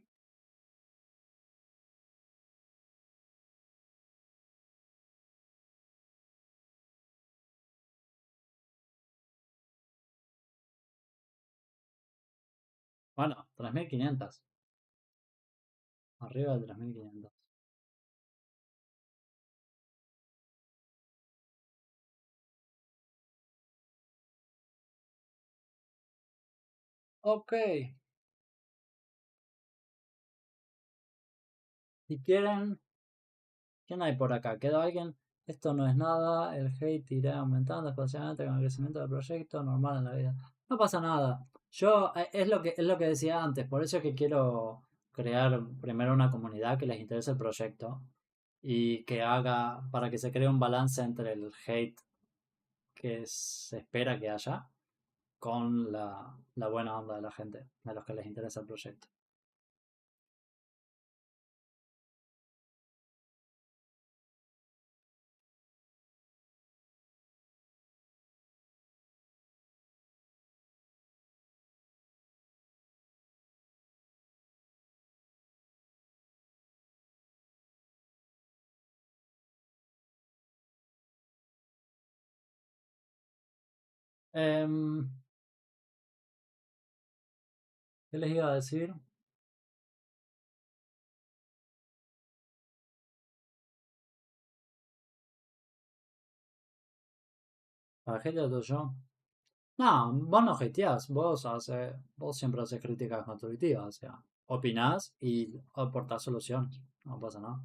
Bueno, 3500. Arriba de 3500. Ok, si quieren, ¿quién hay por acá? ¿Queda alguien? Esto no es nada, el hate irá aumentando exponencialmente con el crecimiento del proyecto, normal en la vida. No pasa nada. Yo, es lo que decía antes, por eso es que quiero crear primero una comunidad que les interese el proyecto y que haga, para que se cree un balance entre el hate que se espera que haya con la buena onda de la gente, de los que les interesa el proyecto. Em, ¿Qué les iba a decir? ¿Para qué te yo? No, vos no hateás, vos siempre haces críticas constructivas, o sea, opinás y aportás soluciones, no pasa nada.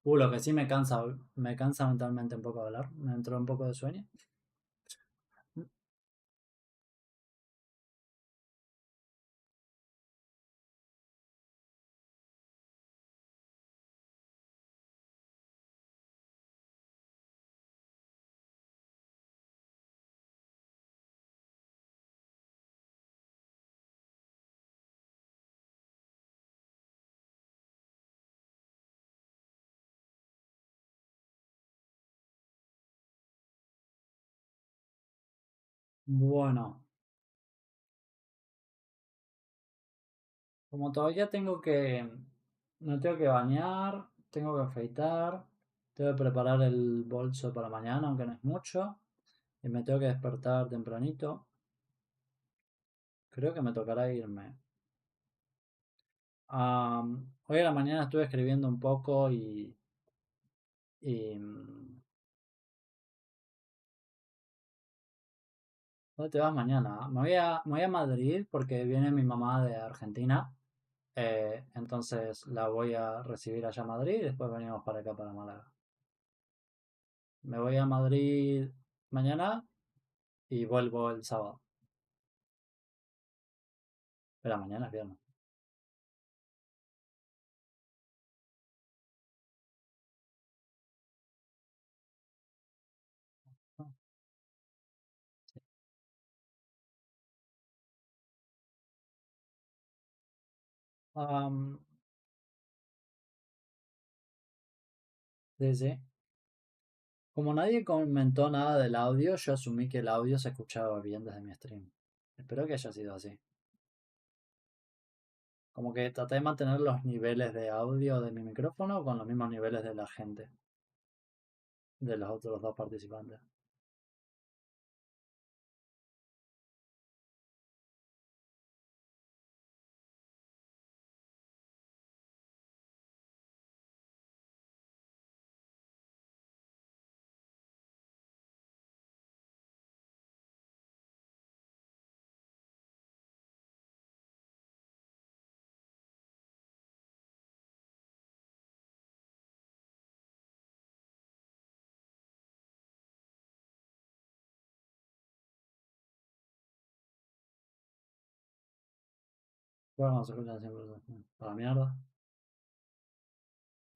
Lo que sí me cansa mentalmente un poco hablar, me entró un poco de sueño. Bueno, como todavía me tengo que bañar, tengo que afeitar, tengo que preparar el bolso para mañana, aunque no es mucho, y me tengo que despertar tempranito, creo que me tocará irme. Hoy a la mañana estuve escribiendo un poco y ¿dónde te vas mañana? Me voy a Madrid porque viene mi mamá de Argentina, entonces la voy a recibir allá a Madrid y después venimos para acá, para Málaga. Me voy a Madrid mañana y vuelvo el sábado. Pero mañana es viernes. Am, sí, sí. Como nadie comentó nada del audio, yo asumí que el audio se escuchaba bien desde mi stream. Espero que haya sido así. Como que traté de mantener los niveles de audio de mi micrófono con los mismos niveles de la gente, de los otros dos participantes. Bueno, se escuchan siempre para la mierda.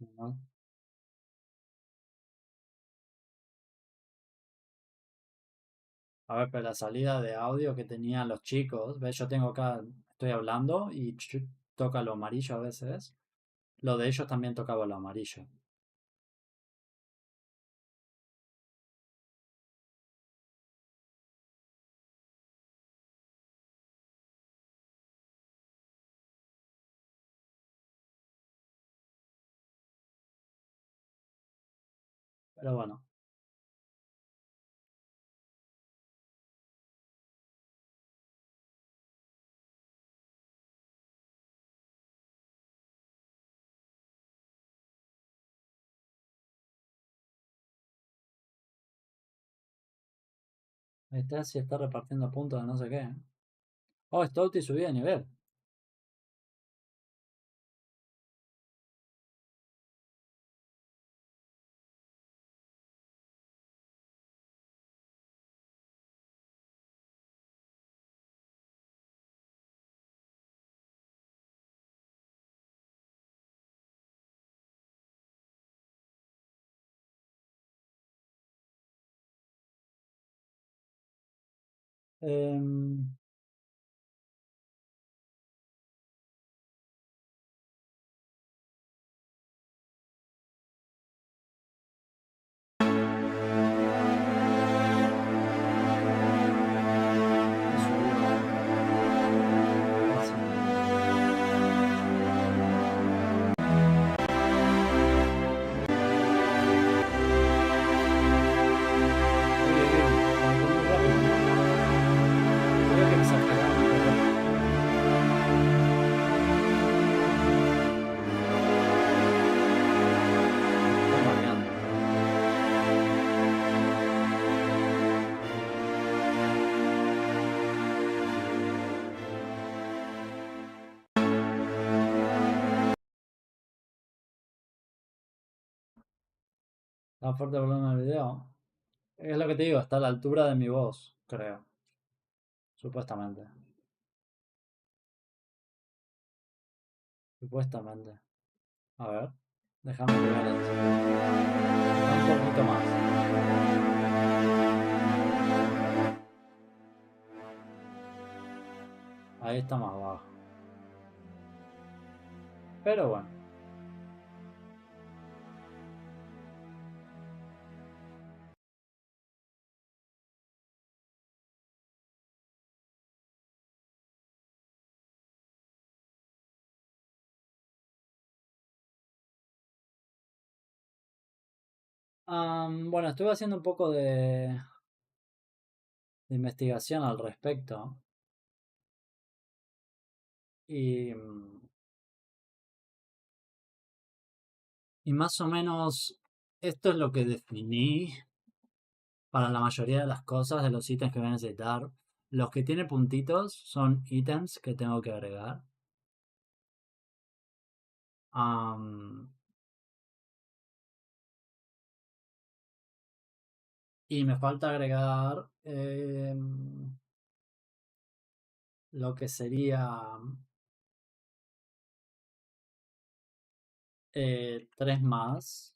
Normal. A ver, pero la salida de audio que tenían los chicos, ¿ves? Yo tengo acá, estoy hablando y toca lo amarillo a veces. Lo de ellos también tocaba lo amarillo. Pero bueno, Ahí está, si está repartiendo puntos de no sé qué. Oh, Stouty subía de nivel. Em, Creo que exageramos, pero estoy mareando. Está fuerte el volumen del video. Es lo que te digo, está a la altura de mi voz, creo. Supuestamente. Supuestamente. A ver. Déjame que vea un poquito más. Ahí está más bajo. Pero bueno. Bueno, estuve haciendo un poco de investigación al respecto. Y, y más o menos esto es lo que definí para la mayoría de las cosas, de los ítems que voy a necesitar. Los que tienen puntitos son ítems que tengo que agregar. Y me falta agregar lo que sería 3 más.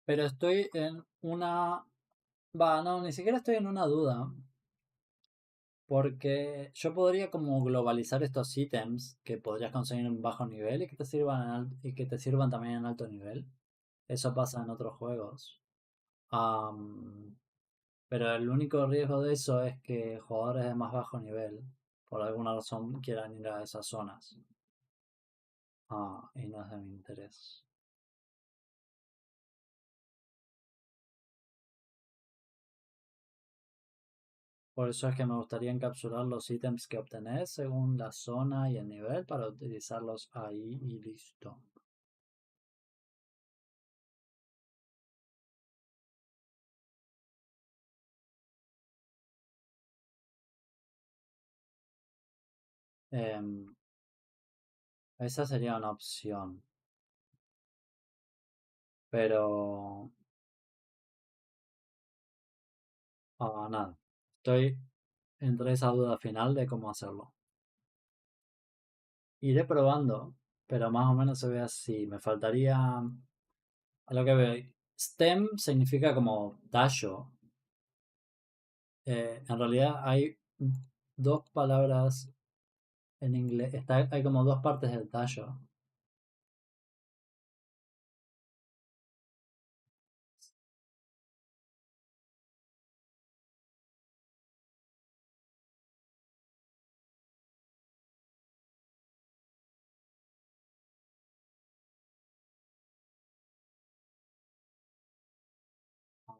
Pero estoy en una... Va, no, ni siquiera estoy en una duda. Porque yo podría como globalizar estos ítems que podrías conseguir en bajo nivel y que te sirvan y que te sirvan también en alto nivel. Eso pasa en otros juegos. Am, pero el único riesgo de eso es que jugadores de más bajo nivel, por alguna razón, quieran ir a esas zonas. Y no es de mi interés. Por eso es que me gustaría encapsular los ítems que obtenés según la zona y el nivel para utilizarlos ahí y listo. Em, Esa sería una opción. Pero... nada. Estoy entre esa duda final de cómo hacerlo. Iré probando, pero más o menos se ve así. Me faltaría... A lo que veo, STEM significa como tallo. En realidad hay dos palabras en inglés. Hay como dos partes del tallo.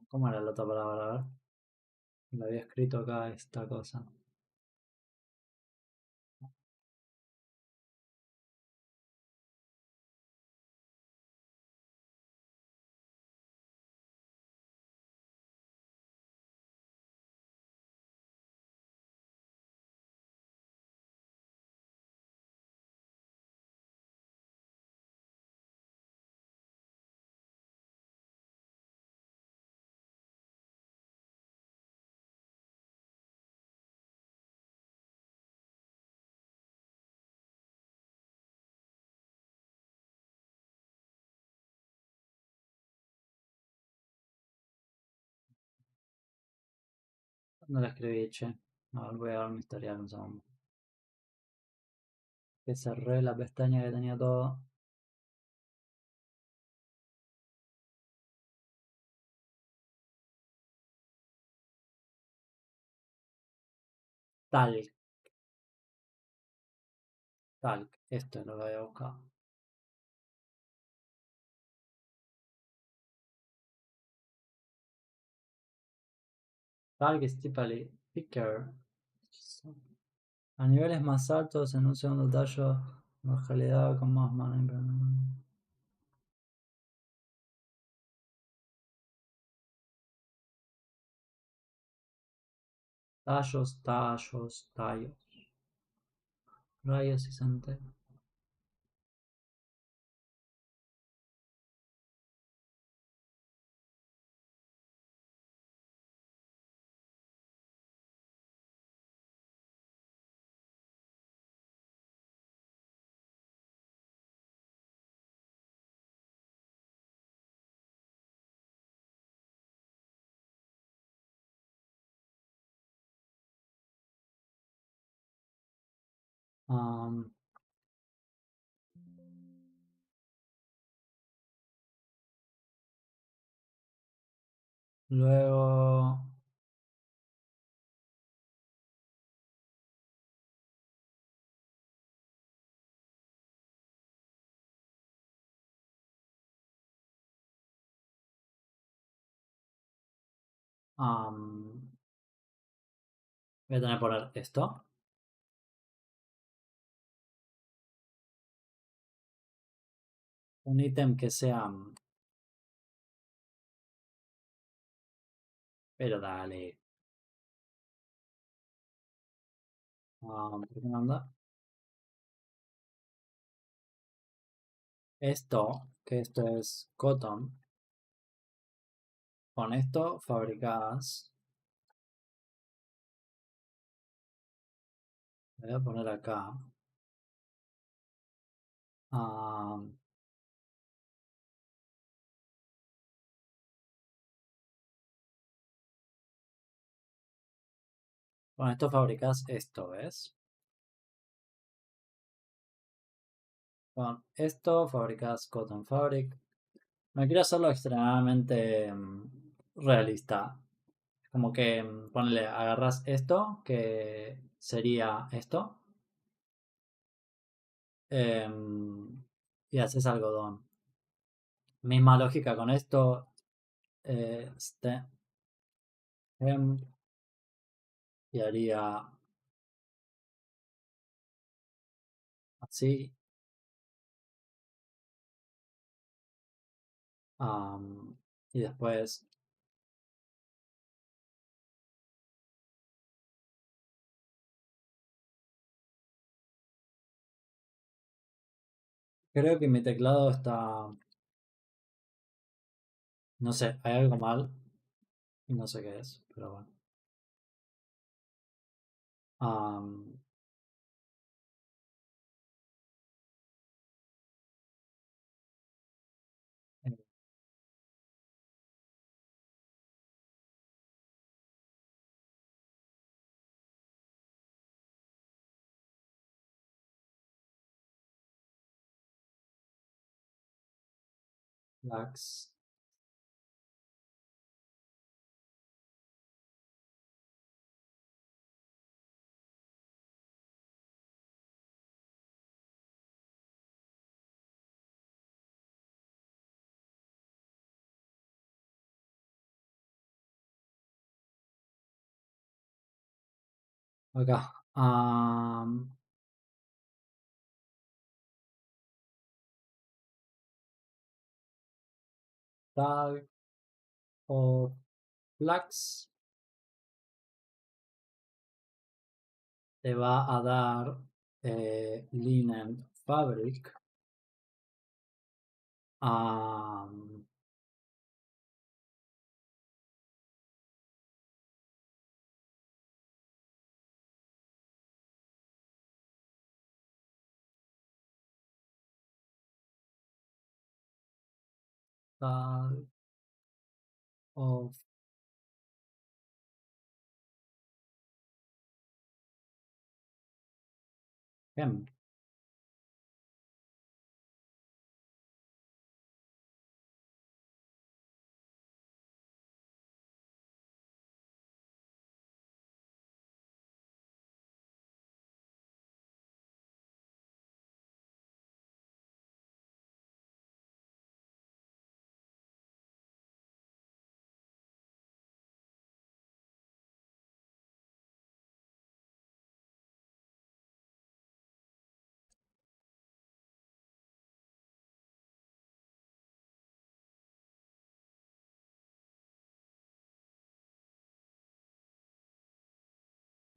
¿Cómo era la otra palabra? A ver. La había escrito acá esta cosa. ¿Dónde la escribí, che? A ver, voy a ver mi historial un segundo. Que cerré la pestaña que tenía todo. Talk, talk. Esto es lo que había buscado. Talk is typically thicker. A niveles más altos, en un segundo tallo, más calidad, con más mana. Tallos, tallos, tallos. Rayos y centellas. Um, luego, um, voy a tener que poner esto. Un ítem que sea. Pero dale. ¿Por qué no anda? Esto, que esto es cotton. Con esto fabricás. Voy a poner acá. um, con esto fabricás esto, ¿ves? Con esto fabricás cotton fabric. No quiero hacerlo extremadamente realista. Como que ponle, agarras esto, que sería esto, y haces algodón. Misma lógica con esto, stem, y haría así. Y después creo que mi teclado está, no sé, hay algo mal y no sé qué es, pero bueno. Am, eh, Lax. Acá. Tag of flags te va a dar linen fabric. Um, Tag of hem.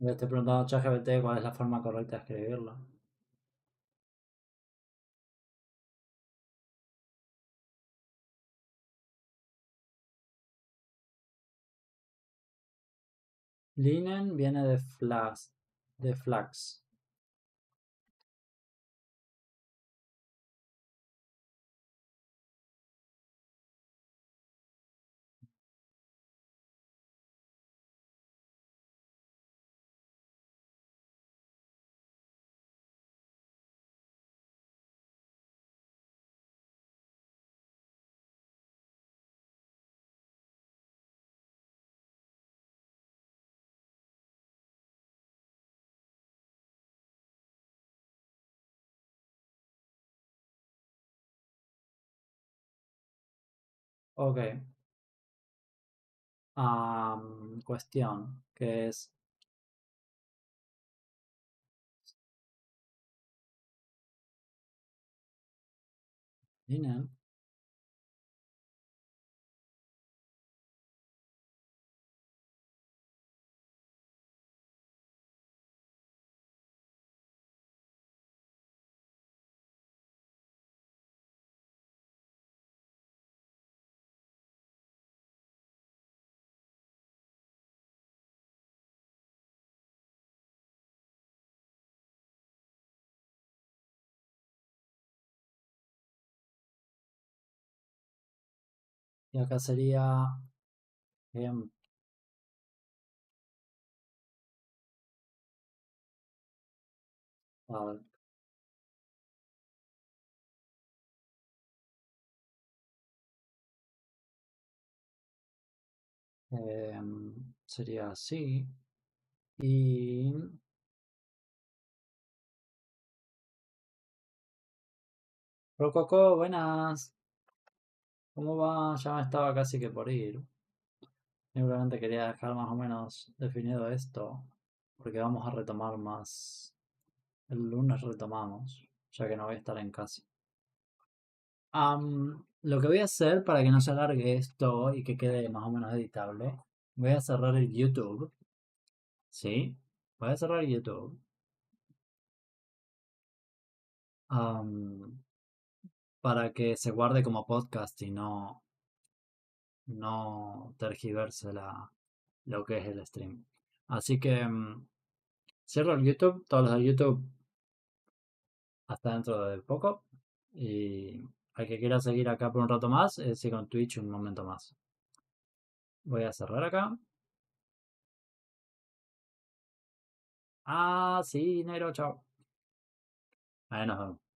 Le estoy preguntando a ChatGPT cuál es la forma correcta de escribirlo. Linen viene de flax. De flax. Ok. Cuestión. Que es linen. Y acá sería hem. Tag. Sería así. Y Rococo, buenas. ¿Cómo va? Ya me estaba casi que por ir. Simplemente quería dejar más o menos definido esto, porque vamos a retomar más. El lunes retomamos, ya que no voy a estar en casa. Lo que voy a hacer para que no se alargue esto y que quede más o menos editable, voy a cerrar el YouTube. ¿Sí? Voy a cerrar YouTube. am, para que se guarde como podcast y no tergiverse lo que es el stream. Así que cierro el YouTube, todos los de YouTube hasta dentro de poco. Y al que quiera seguir acá por un rato más, sigue con Twitch un momento más. Voy a cerrar acá. Ah, sí, negro, chao. Ahí nos vemos.